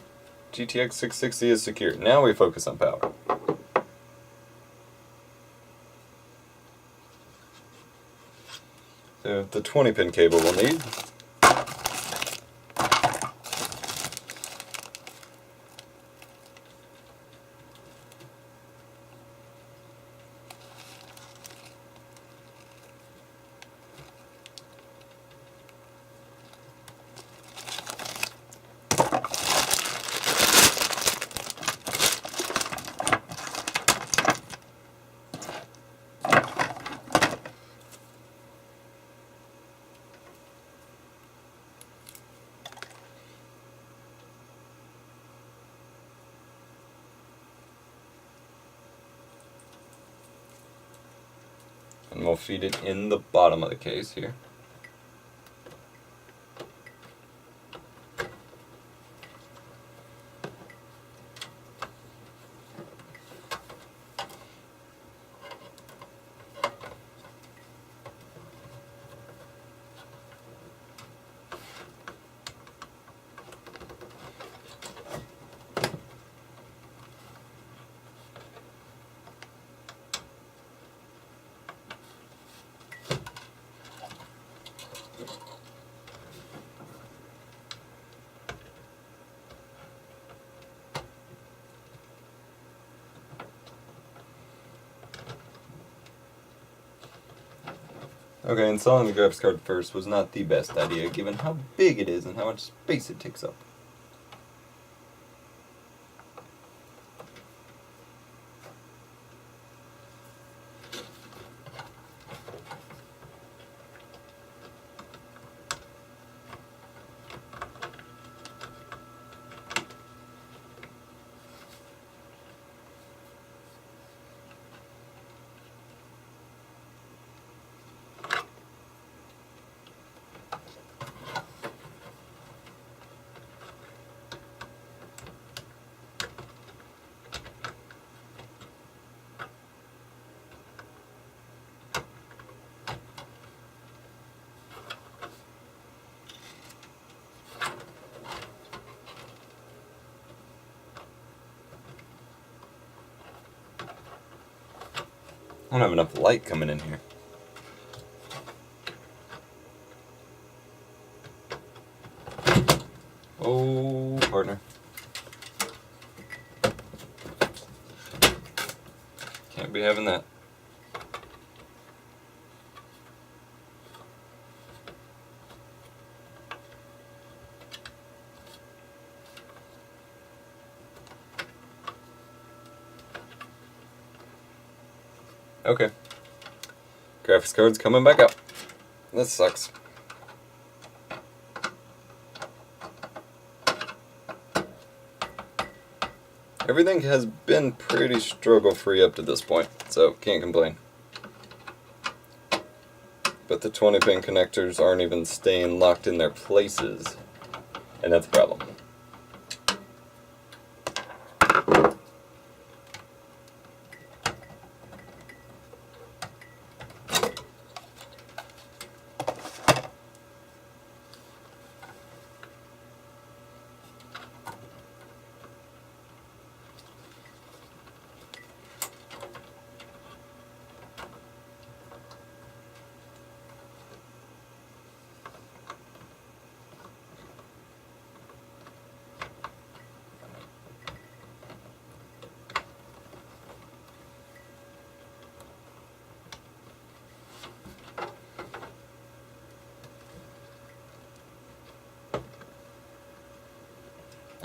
GTX 660 is secure. Now we focus on power. So the 20-pin cable we'll need. And we'll feed it in the bottom of the case here. Okay, installing the graphics card first was not the best idea, given how big it is and how much space it takes up. I don't have enough light coming in here. Oh, partner. Can't be having that. Okay. Graphics card's coming back up. This sucks. Everything has been pretty struggle-free up to this point, so can't complain. But the 20-pin connectors aren't even staying locked in their places, and that's a problem.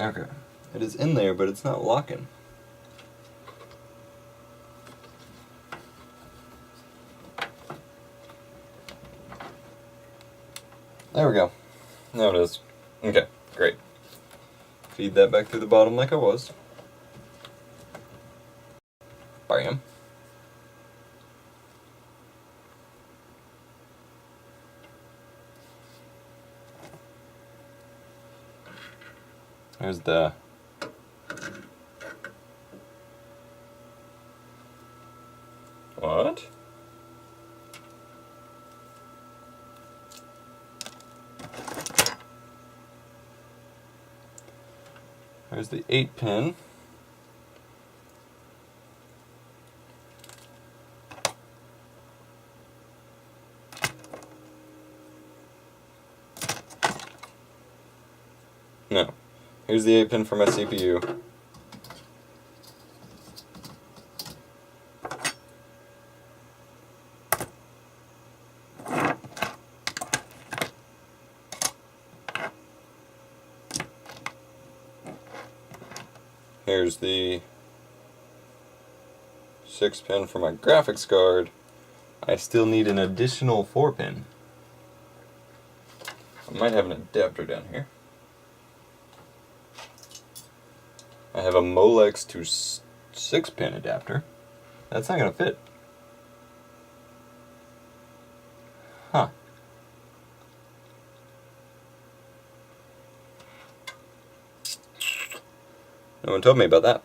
Okay. It is in there, but it's not locking. There we go. Now it is. Okay, great. Feed that back through the bottom like I was. Bam. There's the what? There's the 8-pin. No. Here's the 8-pin for my CPU. Here's the 6-pin for my graphics card. I still need an additional 4-pin. I might have an adapter down here. I have a Molex to 6-pin adapter. That's not going to fit. Huh. No one told me about that.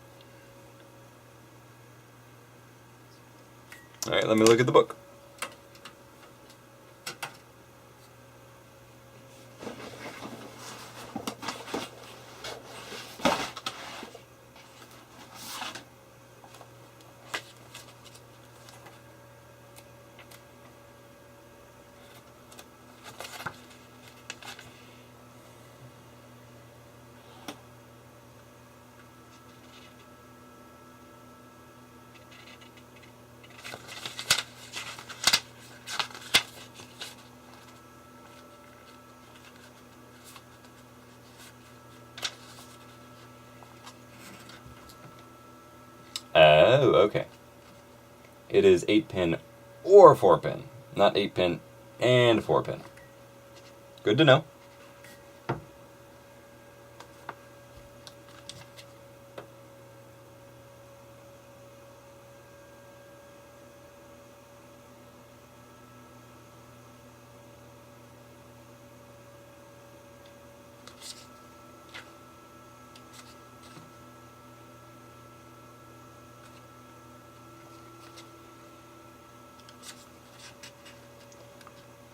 Alright, let me look at the book. Oh, okay. It is 8-pin or 4-pin, not 8-pin and 4-pin. Good to know.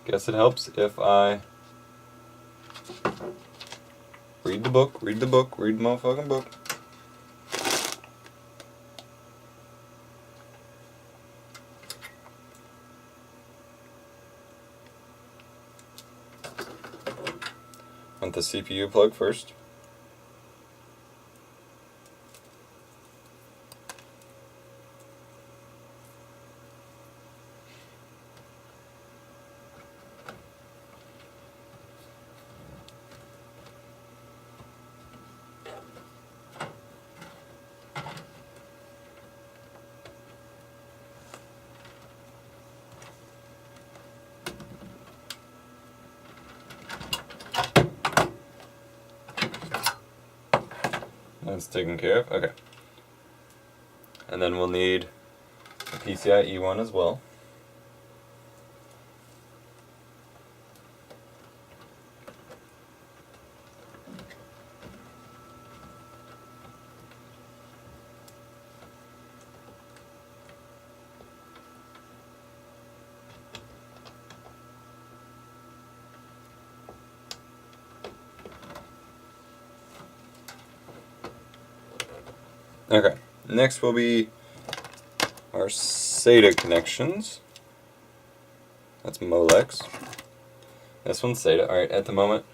Guess it helps if I read the book, read the motherfucking book. Want the CPU plug first. That's taken care of. Okay. And then we'll need a PCIe one as well. Okay, next will be our SATA connections. That's Molex. This one's SATA. Alright, at the moment,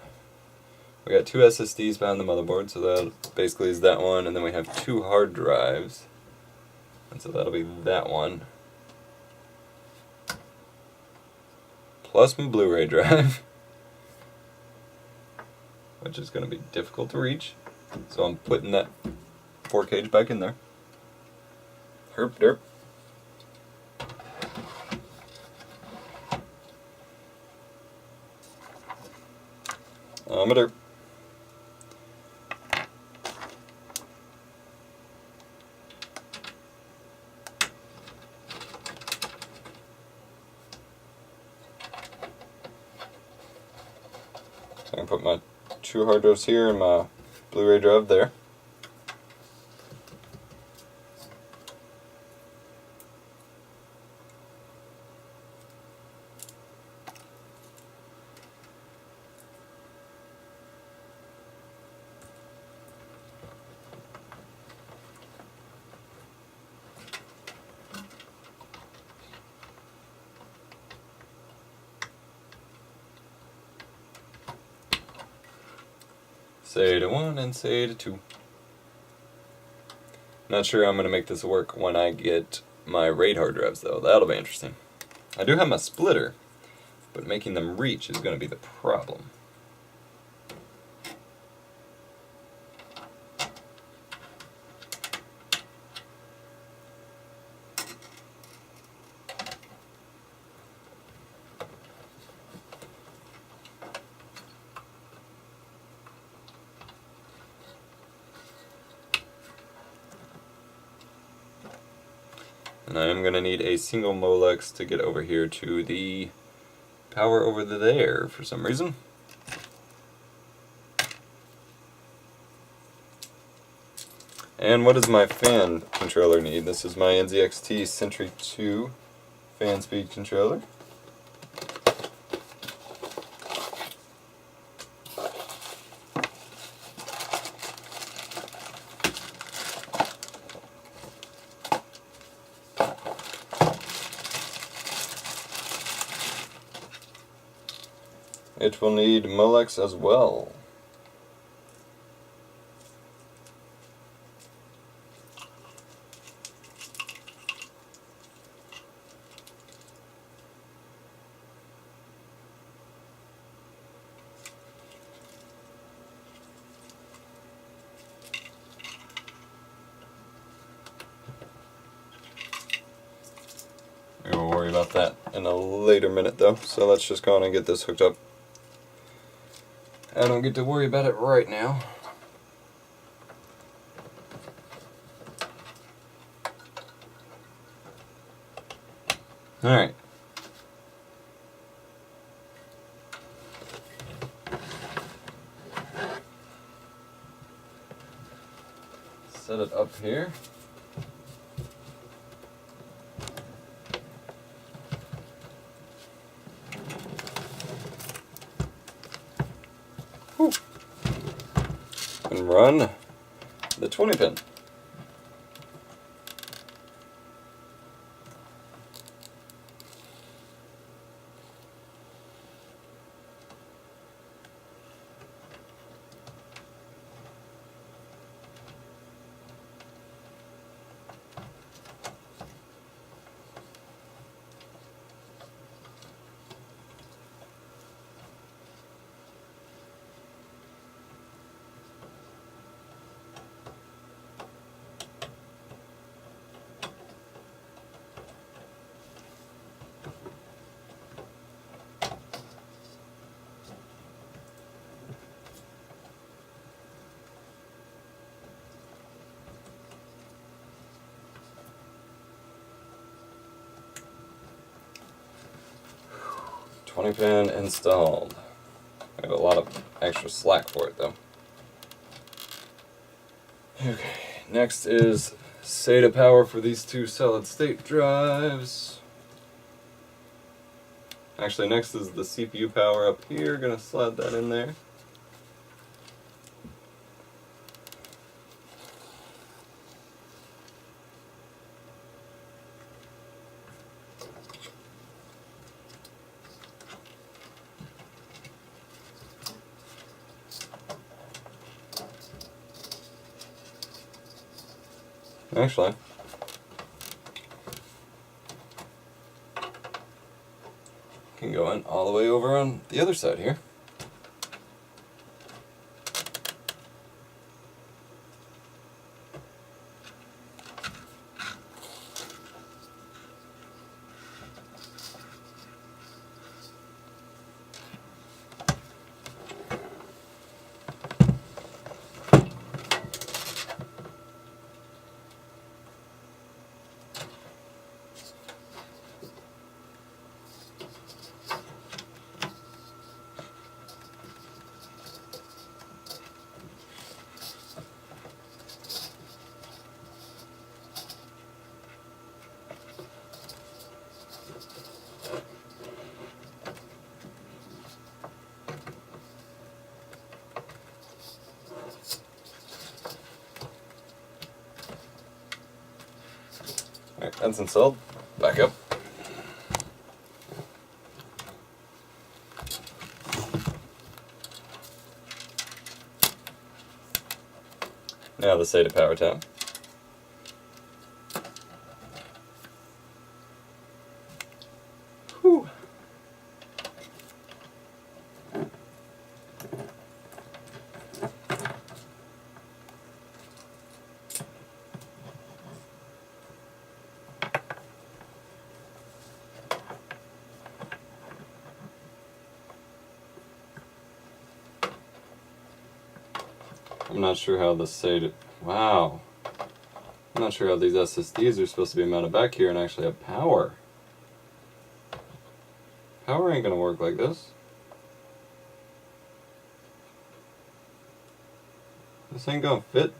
we got 2 SSDs behind the motherboard, so that basically is that one, and then we have 2 hard drives, and so that'll be that one. Plus my Blu-ray drive, which is going to be difficult to reach. So I'm putting that 4 cage back in there. Herp derp. I'm a derp. So I can put my 2 hard drives here and my Blu-ray drive there. SATA 1 and SATA 2. Not sure I'm going to make this work when I get my RAID hard drives though. That'll be interesting. I do have my splitter, but making them reach is going to be the problem. And I am going to need a single Molex to get over here to the power over there for some reason. And what does my fan controller need? This is my NZXT Sentry 2 fan speed controller. It will need Molex as well. We will worry about that in a later minute though, so let's just go on and get this hooked up. I don't get to worry about it right now. Alright. Set it up here. Whew. And run the 20 pin. Twenty pin installed. I got a lot of extra slack for it though. Okay, next is SATA power for these 2 solid state drives. Actually, next is the CPU power up here. Gonna slide that in there. Actually, can go in all the way over on the other side here. Alright, that's installed. Back up. Now the SATA power tab. Whew. I'm not sure how the SATA... Wow. I'm not sure how these SSDs are supposed to be mounted back here and actually have power. Power ain't gonna work like this. This ain't gonna fit.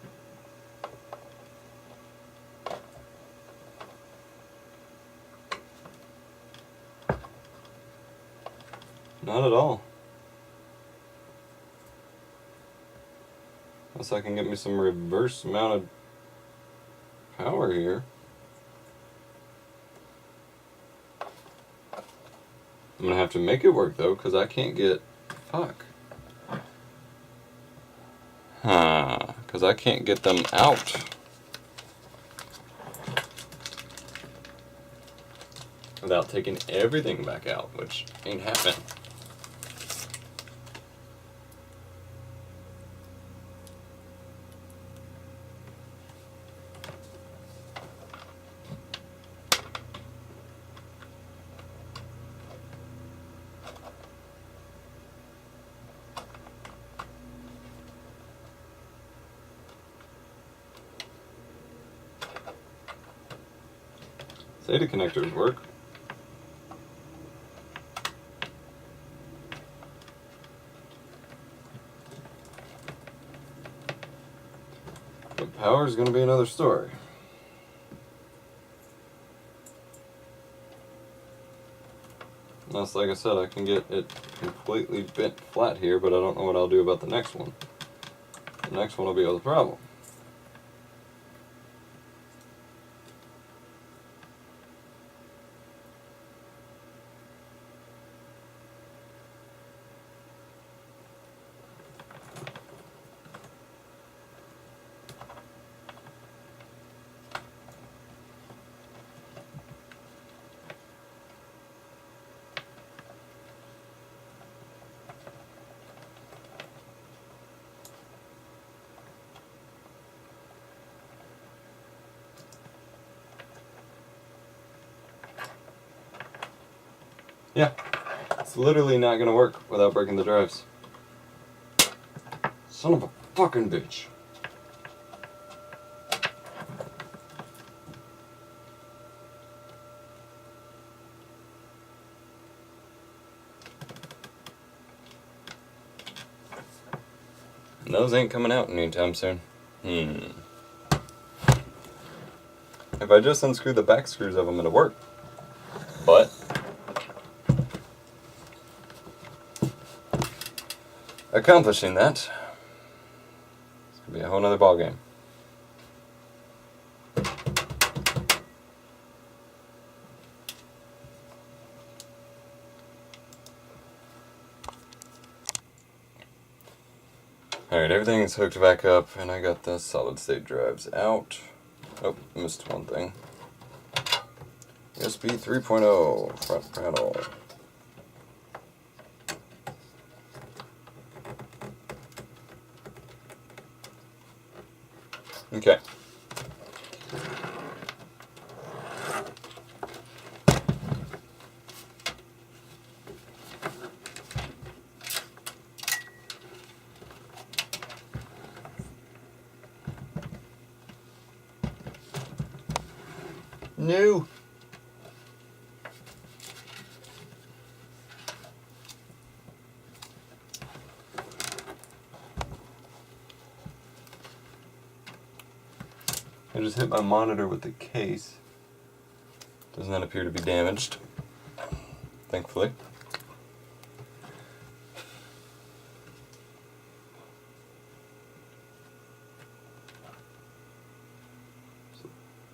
Not at all. Unless I can get me some reverse mounted power here. I'm gonna have to make it work though, because I can't get... Fuck. Because I can't get them out. Without taking everything back out, which ain't happening. SATA connectors work. But power is going to be another story. Unless, like I said, I can get it completely bent flat here, but I don't know what I'll do about the next one. The next one will be the problem. Yeah, it's literally not going to work without breaking the drives. Son of a fucking bitch. And those ain't coming out anytime soon. If I just unscrew the back screws of them, it'll work. But accomplishing that, it's gonna be a whole nother ballgame. Alright, everything is hooked back up, and I got the solid state drives out. Oh, missed one thing. USB 3.0 front panel. Okay. No. I just hit my monitor with the case. Does not appear to be damaged, thankfully.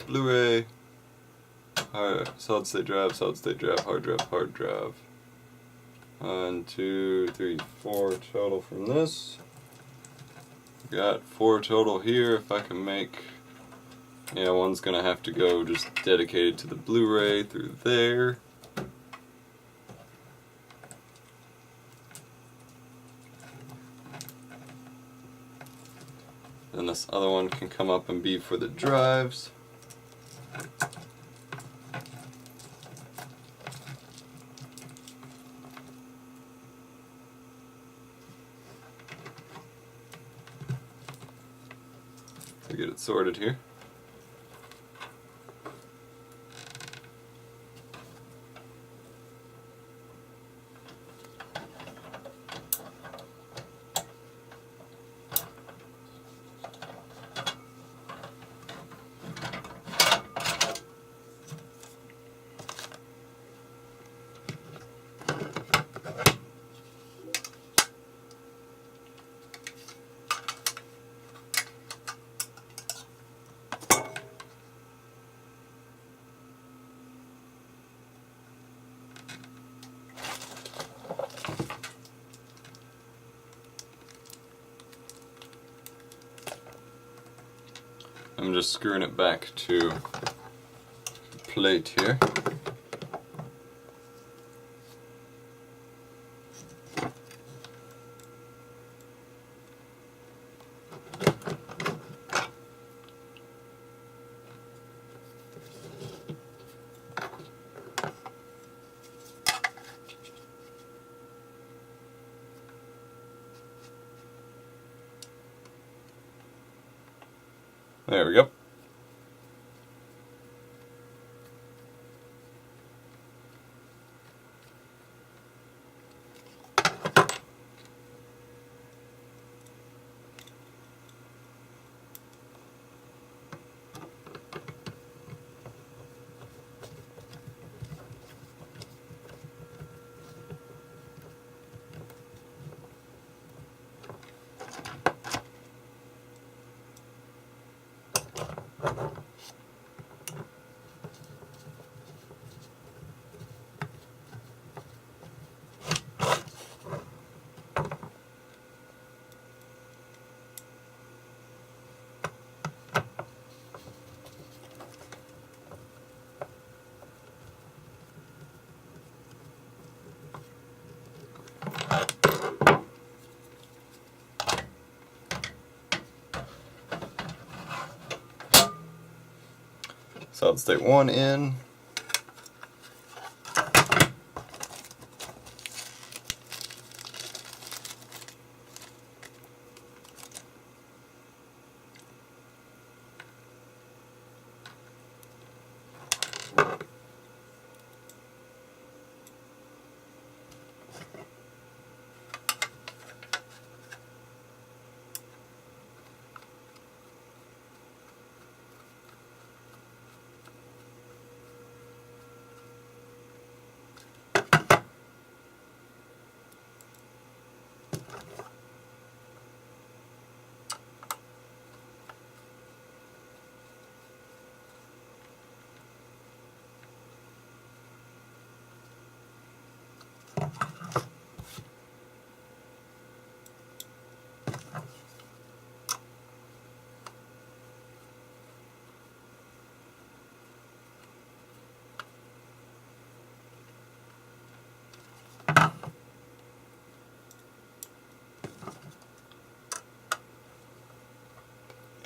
Blu-ray. solid state drive, hard drive, hard drive. 1, 2, 3, 4 total from this. Got 4 total here. If I can make, yeah, one's gonna have to go just dedicated to the Blu-ray through there. Then this other one can come up and be for the drives. To get it sorted here. I'm just screwing it back to the plate here. There we go. Solid state 1 in.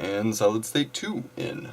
And solid state 2 in.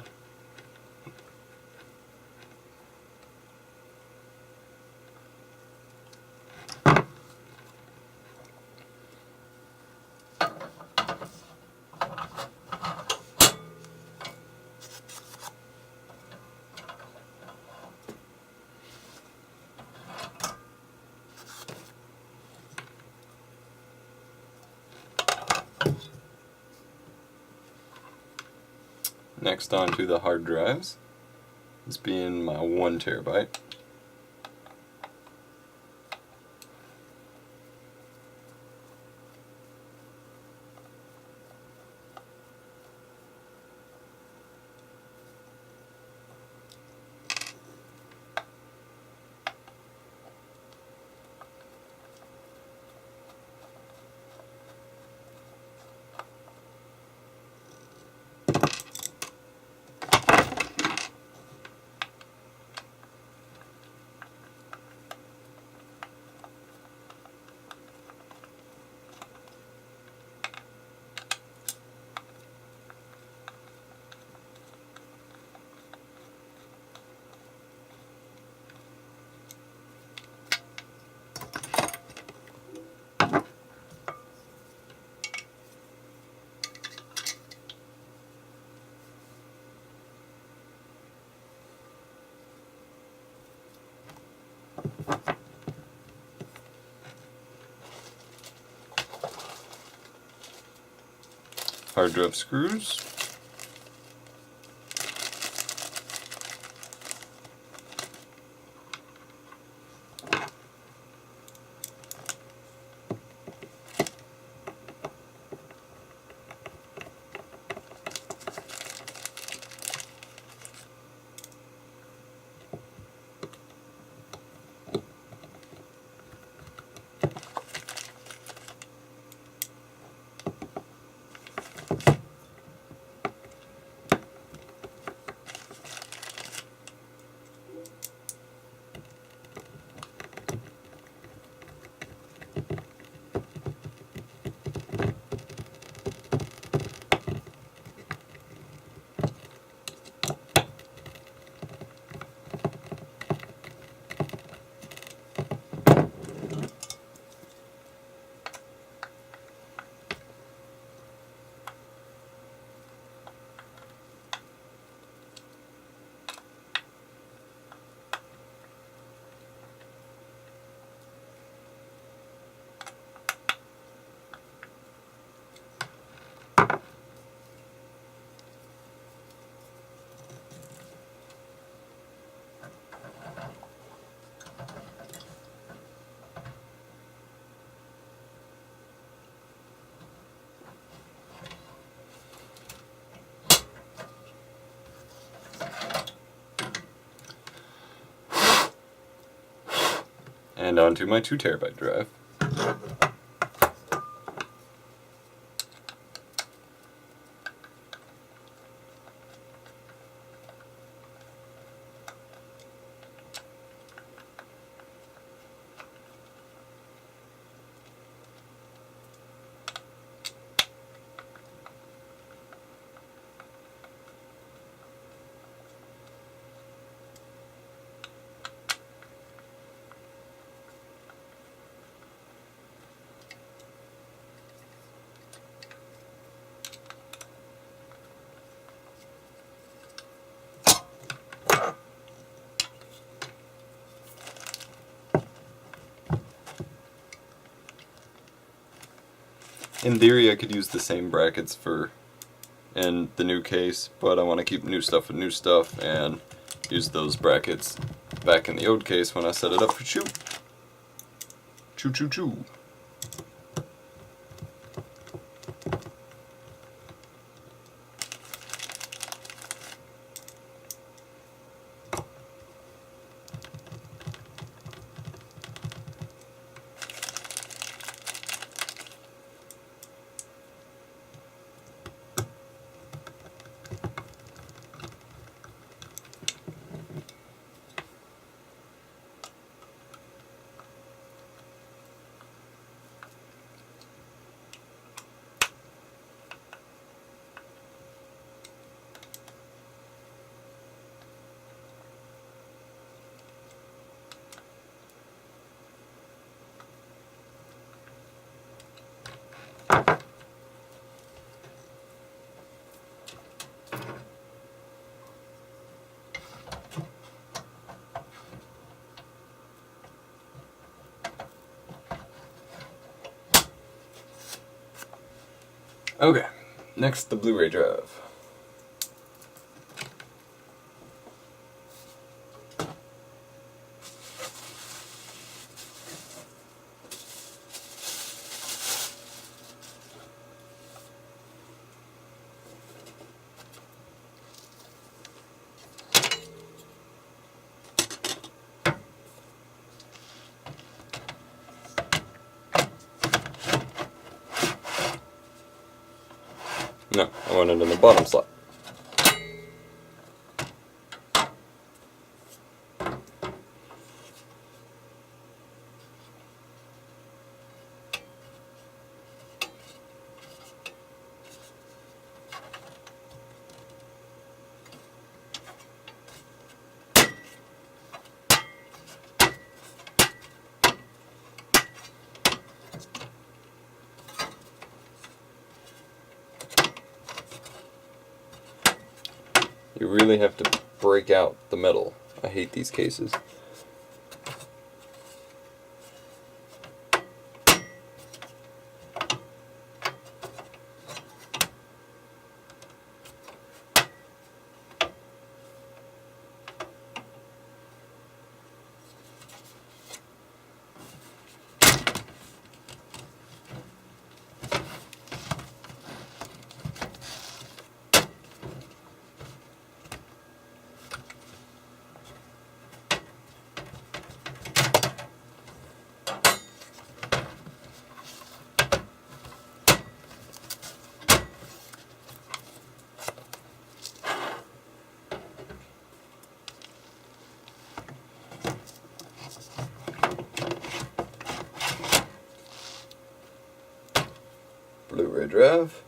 Next on to the hard drives, this being my 1 terabyte. hard drive screws. And onto my 2 terabyte drive. In theory, I could use the same brackets in the new case, but I want to keep new stuff with new stuff and use those brackets back in the old case when I set it up for chew. Chew, chew, chew. Okay, next the Blu-ray drive. No, I want it in the bottom slot. You really have to break out the metal. I hate these cases. Blu-ray drive.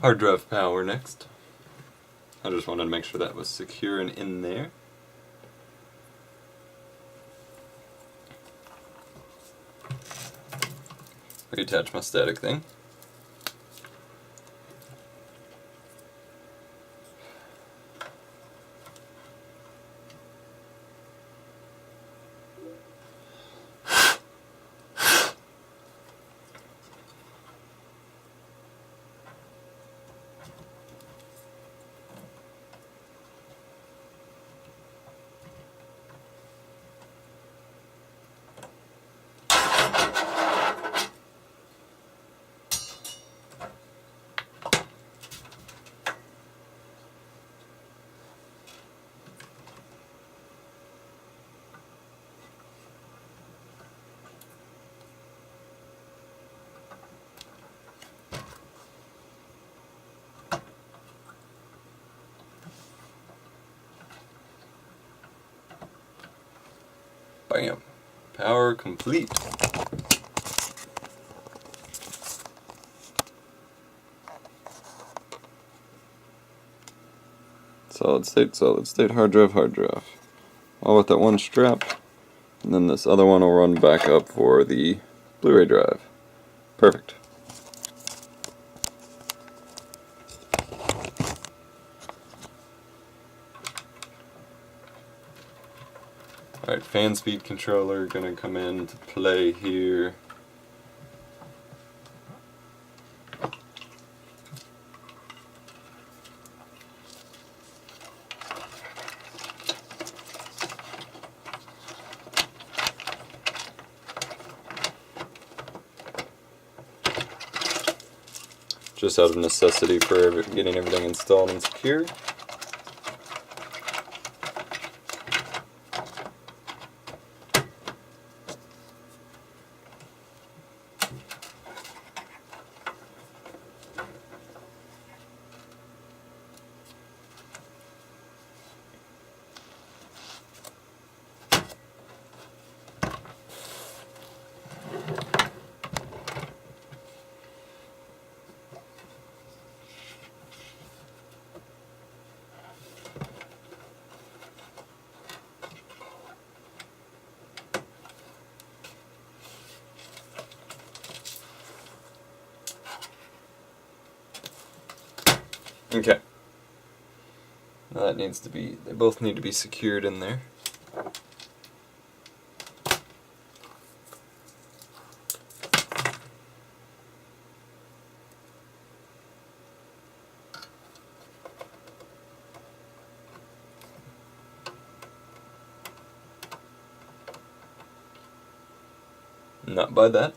Hard drive power next. I just wanted to make sure that was secure and in there. Reattach my static thing. Bam. Power complete. Solid state, hard drive. All with that one strap. And then this other one will run back up for the Blu-ray drive. Perfect. Alright, fan speed controller gonna come into play here. Just out of necessity for getting everything installed and secure. Okay. Now that needs to be, they both need to be secured in there. Not by that.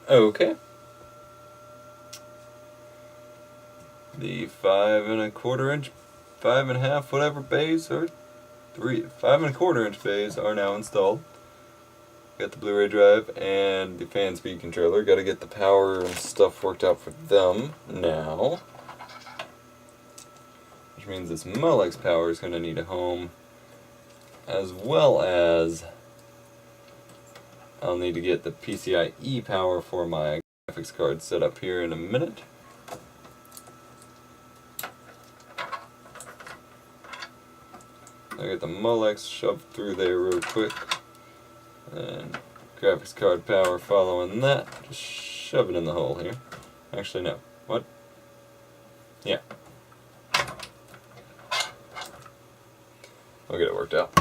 Okay. The 5 1/4 inch, 5 1/2, whatever bays, or 5 1/4 inch bays are now installed. Got the Blu-ray drive and the fan speed controller. Got to get the power and stuff worked out for them now. Which means this Molex power is going to need a home, as well as I'll need to get the PCIe power for my graphics card set up here in a minute. I get the Molex shoved through there real quick, and graphics card power following that. Just shove it in the hole here. Actually, no. What? Yeah. I'll get it worked out.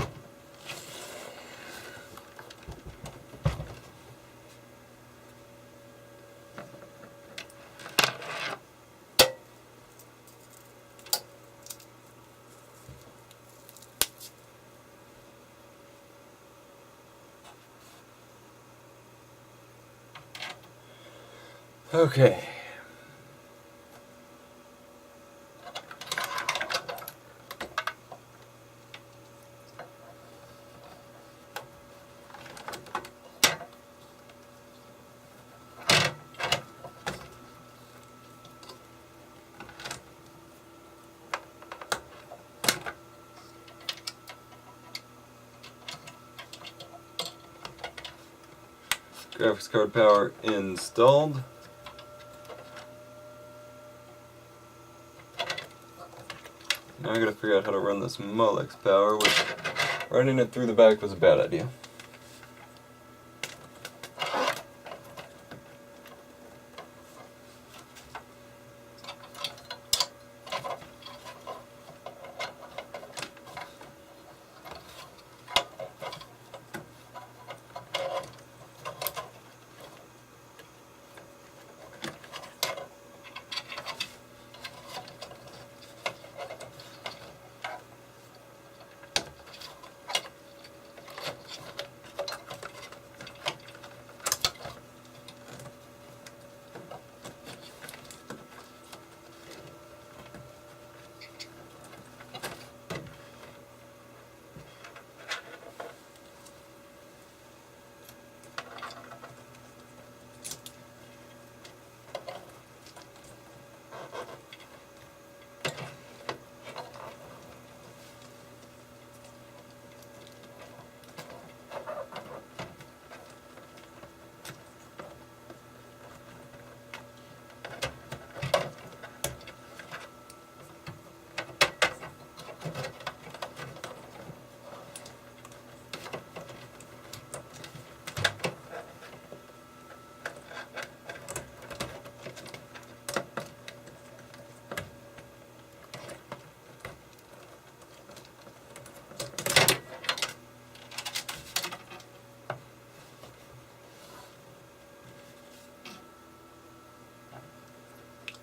Okay. Graphics card power installed. Now I gotta figure out how to run this Molex power, which running it through the back was a bad idea.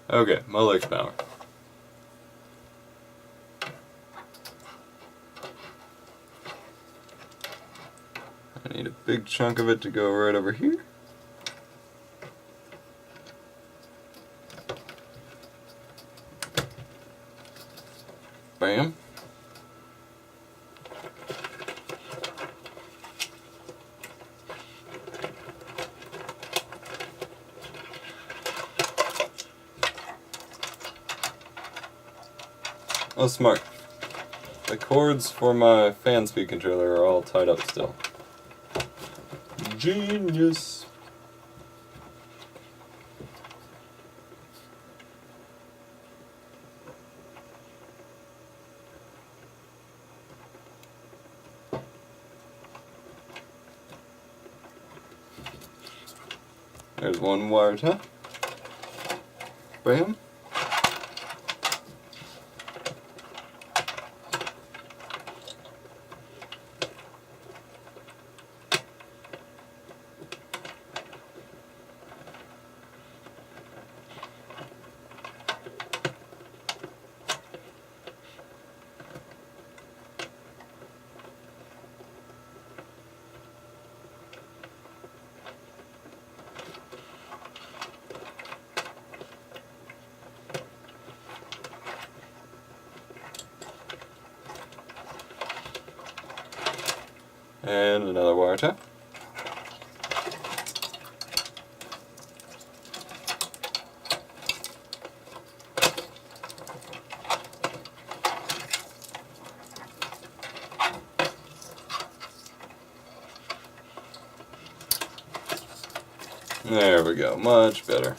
Okay, Molex power. I need a big chunk of it to go right over here. Bam. Oh, smart. The cords for my fan speed controller are all tied up still. Genius! There's one wire tie. Bam. And another wire tap. There we go, much better.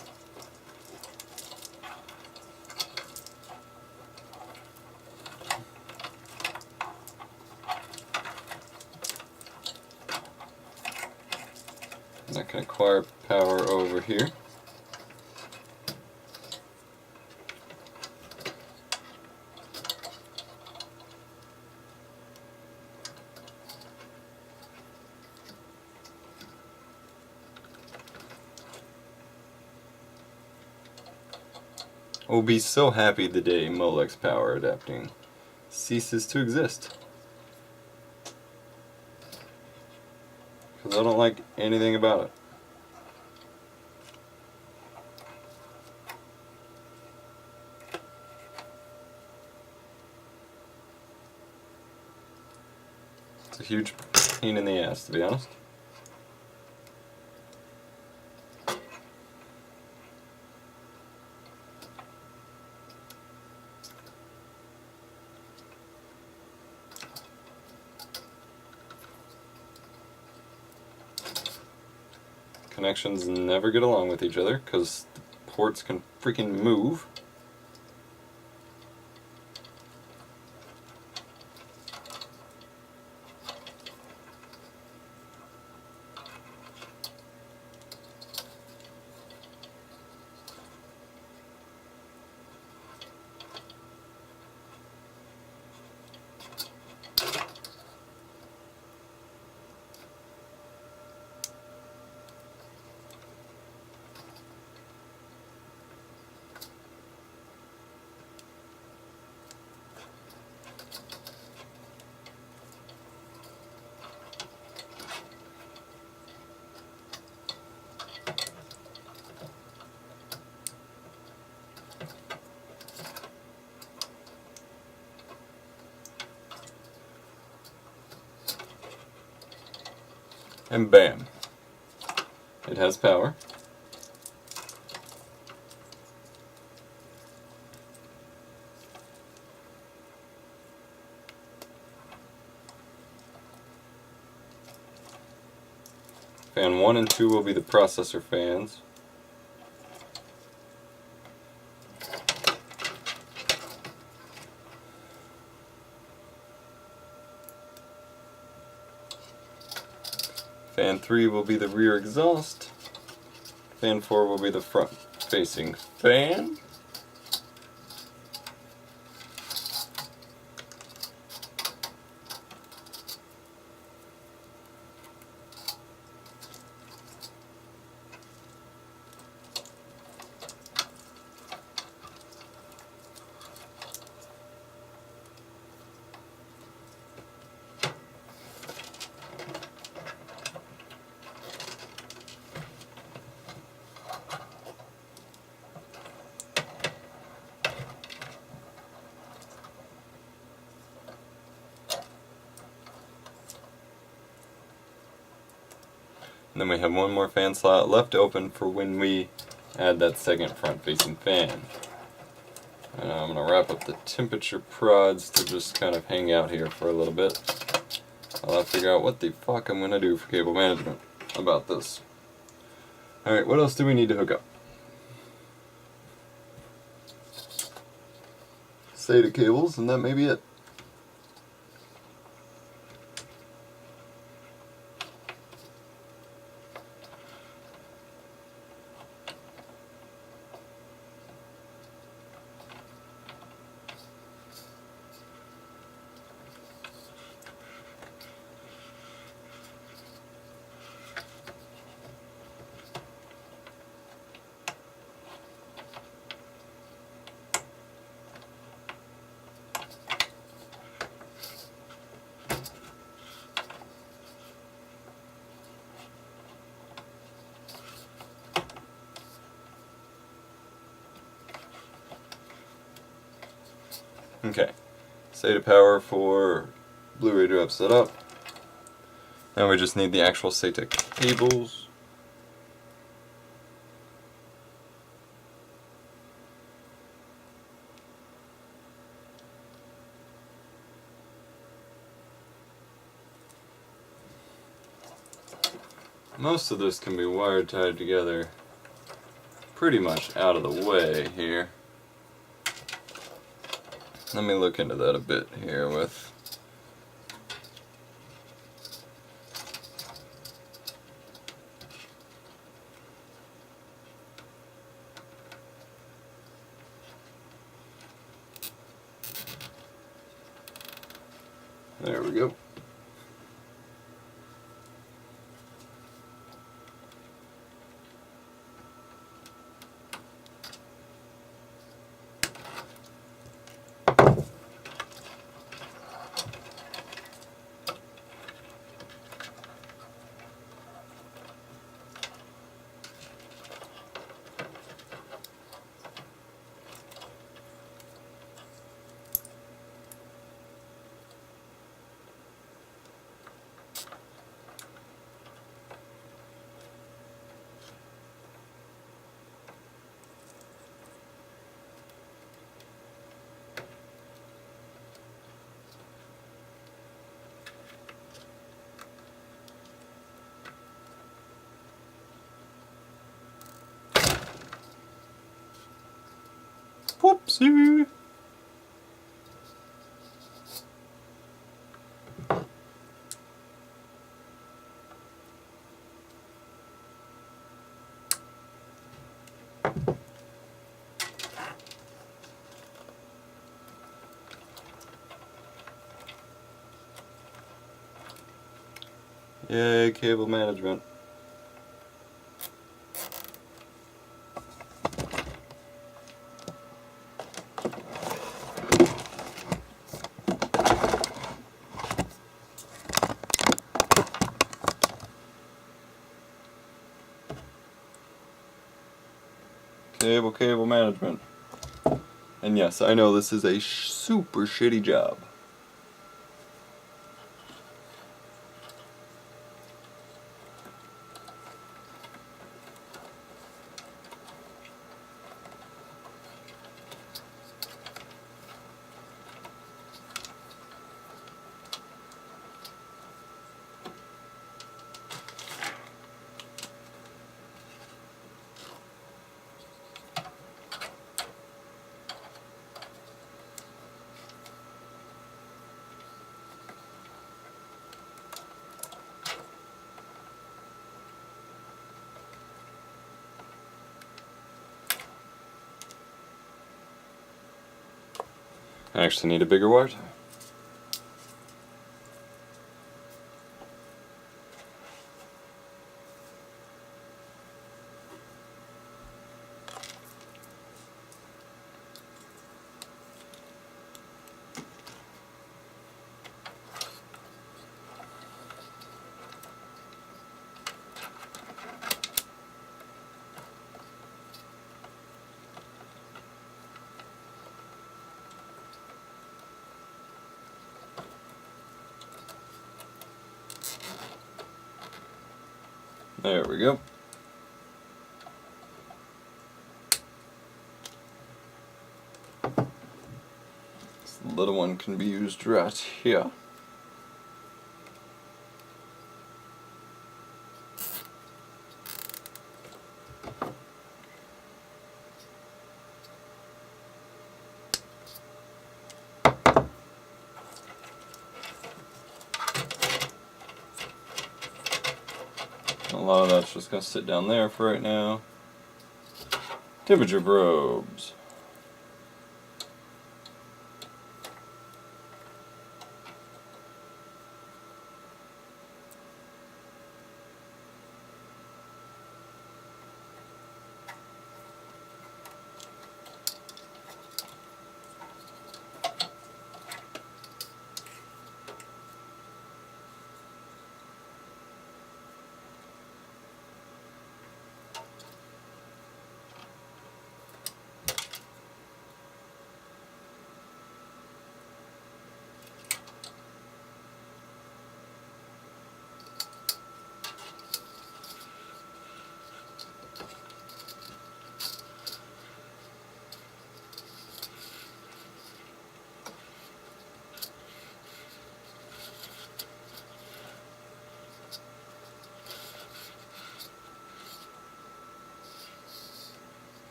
That can acquire power over here. We'll be so happy the day Molex power adapting ceases to exist. Because I don't like anything about it. It's a huge pain in the ass, to be honest. Connections never get along with each other because the ports can freaking move. And bam, it has power. Fan 1 and 2 will be the processor fans. Fan 3 will be the rear exhaust. Fan 4 will be the front facing fan. And then we have one more fan slot left open for when we add that second front-facing fan. And I'm going to wrap up the temperature prods to just kind of hang out here for a little bit. I'll have to figure out what the fuck I'm going to do for cable management about this. Alright, what else do we need to hook up? SATA cables, and that may be it. Okay, SATA power for Blu-ray drive setup. Now we just need the actual SATA cables. Most of this can be wire tied together pretty much out of the way here. Let me look into that a bit here with there we go. Whoopsie! Yay, cable management. Cable management. And yes, I know this is a super shitty job. I actually need a bigger wire tie. There we go. This little one can be used right here. A lot of that's just going to sit down there for right now. Temperature probes.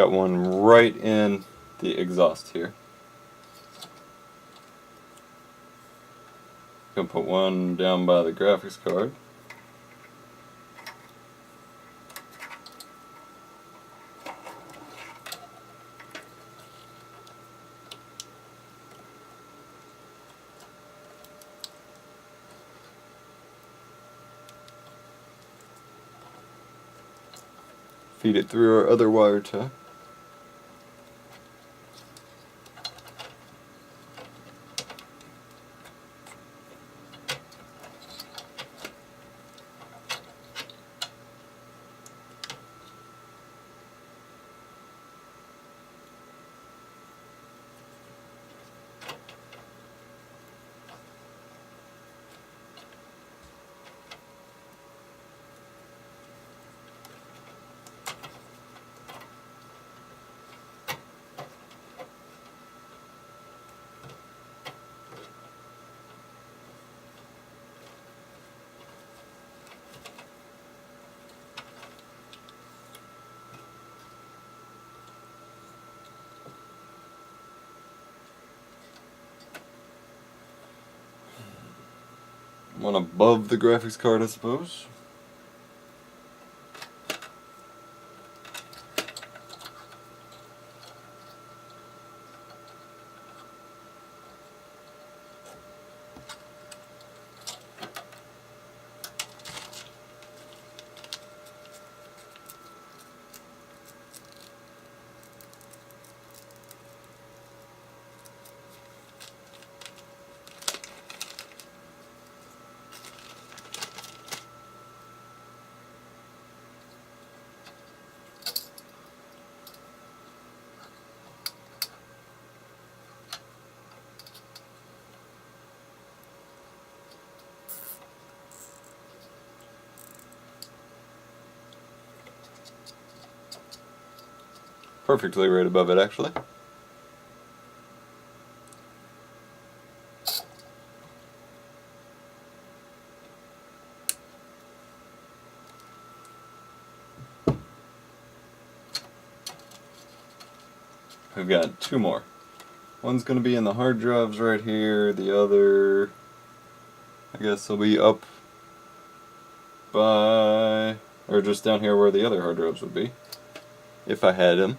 Got one right in the exhaust here. Gonna put one down by the graphics card. Feed it through our other wire tie. One above the graphics card, I suppose. Perfectly right above it, actually. We've got two more. One's going to be in the hard drives right here. The other, I guess, will be up by, or just down here where the other hard drives would be, if I had them.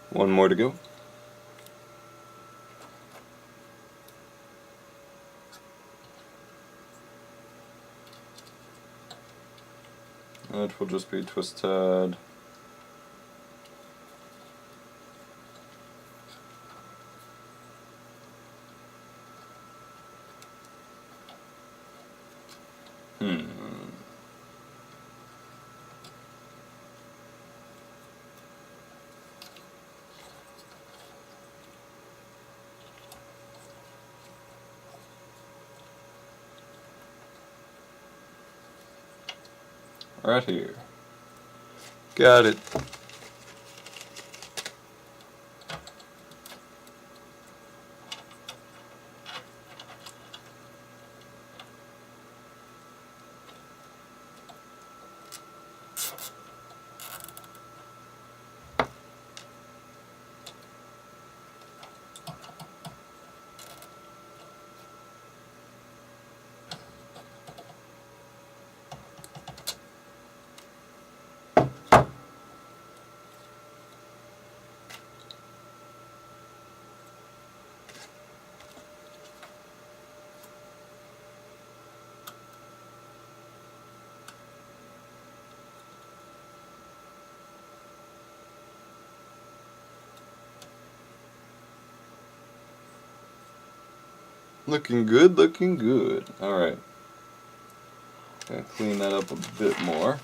One more to go. That will just be twist tied. Right here. Got it. Looking good, looking good. Alright. Gonna clean that up a bit more.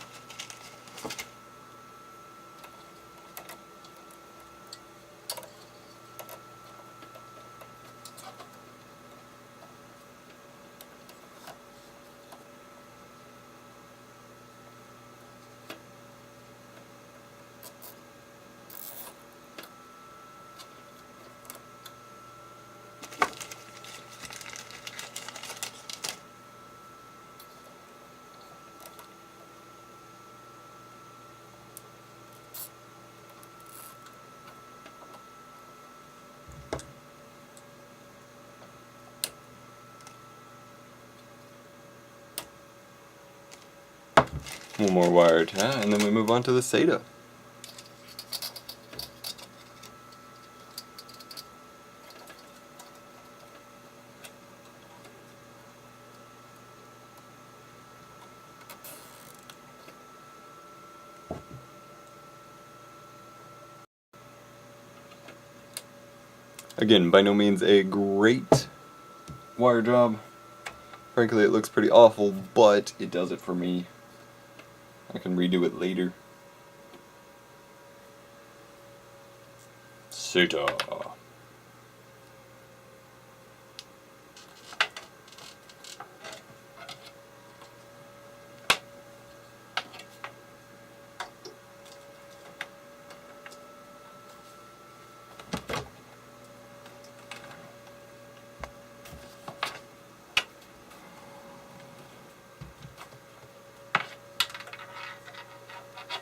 One more wire tie, and then we move on to the SATA. Again, by no means a great wire job. Frankly, it looks pretty awful, but it does it for me. I can redo it later. SATA.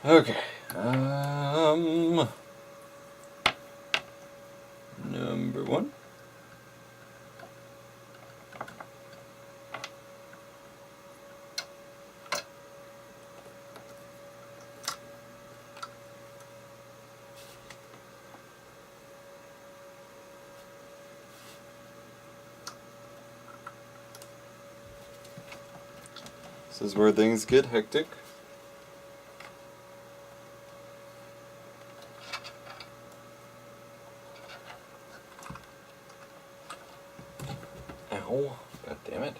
Okay. Number one. This is where things get hectic. Ow, god damn it.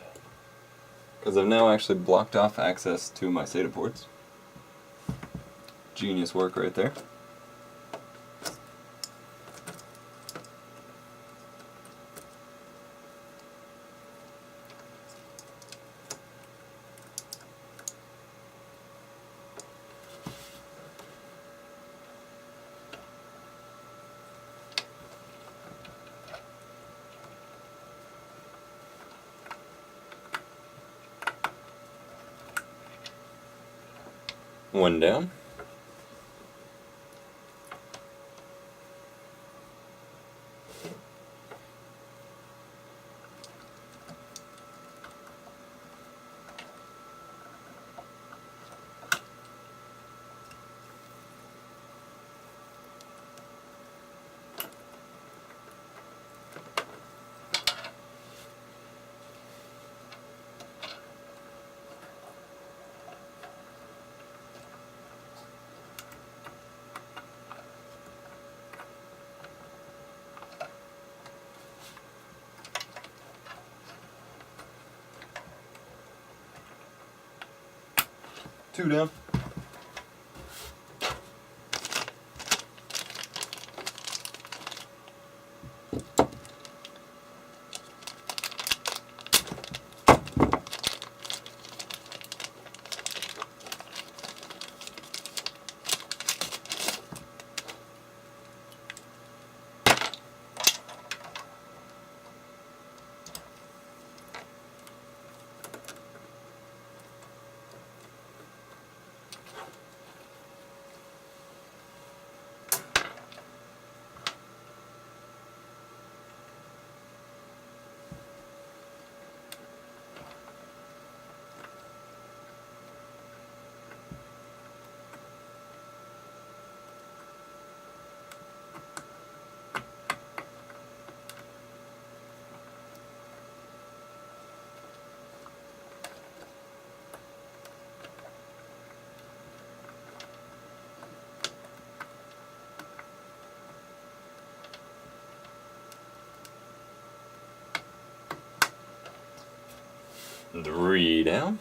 Because I've now actually blocked off access to my SATA ports. Genius work right there. One down. Two down. 3 down.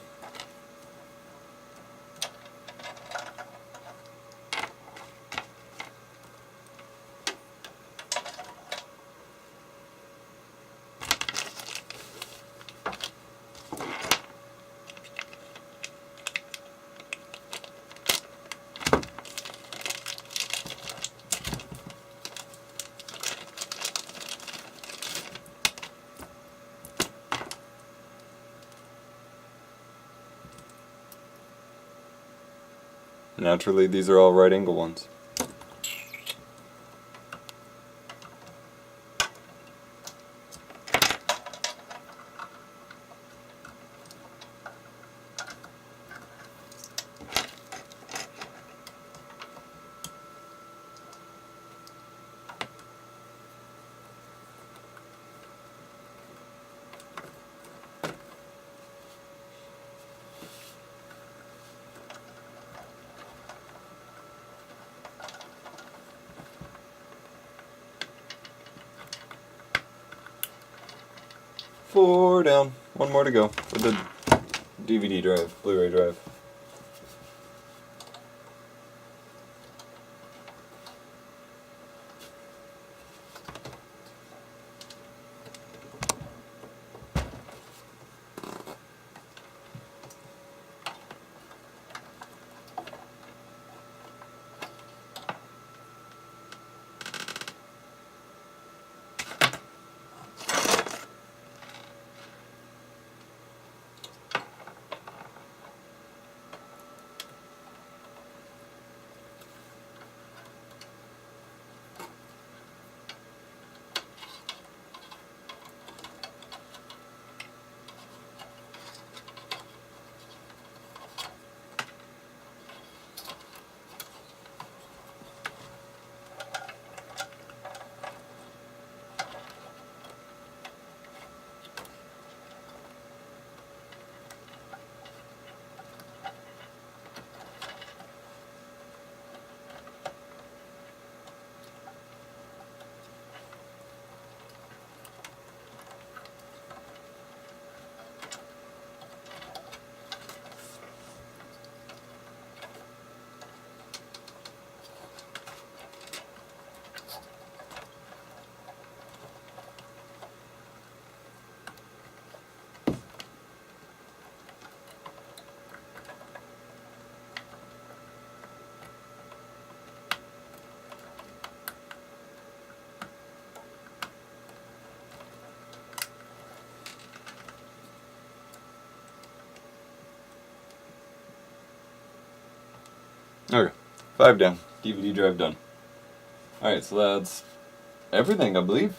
Naturally, these are all right angle ones. Four down. One more to go for the DVD drive, Blu-ray drive. Okay, 5 down. DVD drive done. Alright, so that's everything, I believe.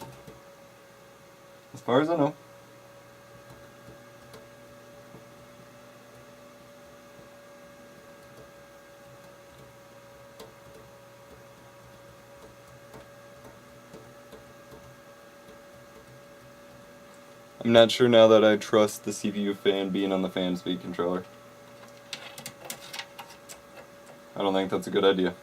As far as I know. I'm not sure now that I trust the CPU fan being on the fan speed controller. I don't think that's a good idea.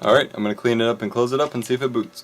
Alright, I'm going to clean it up and close it up and see if it boots.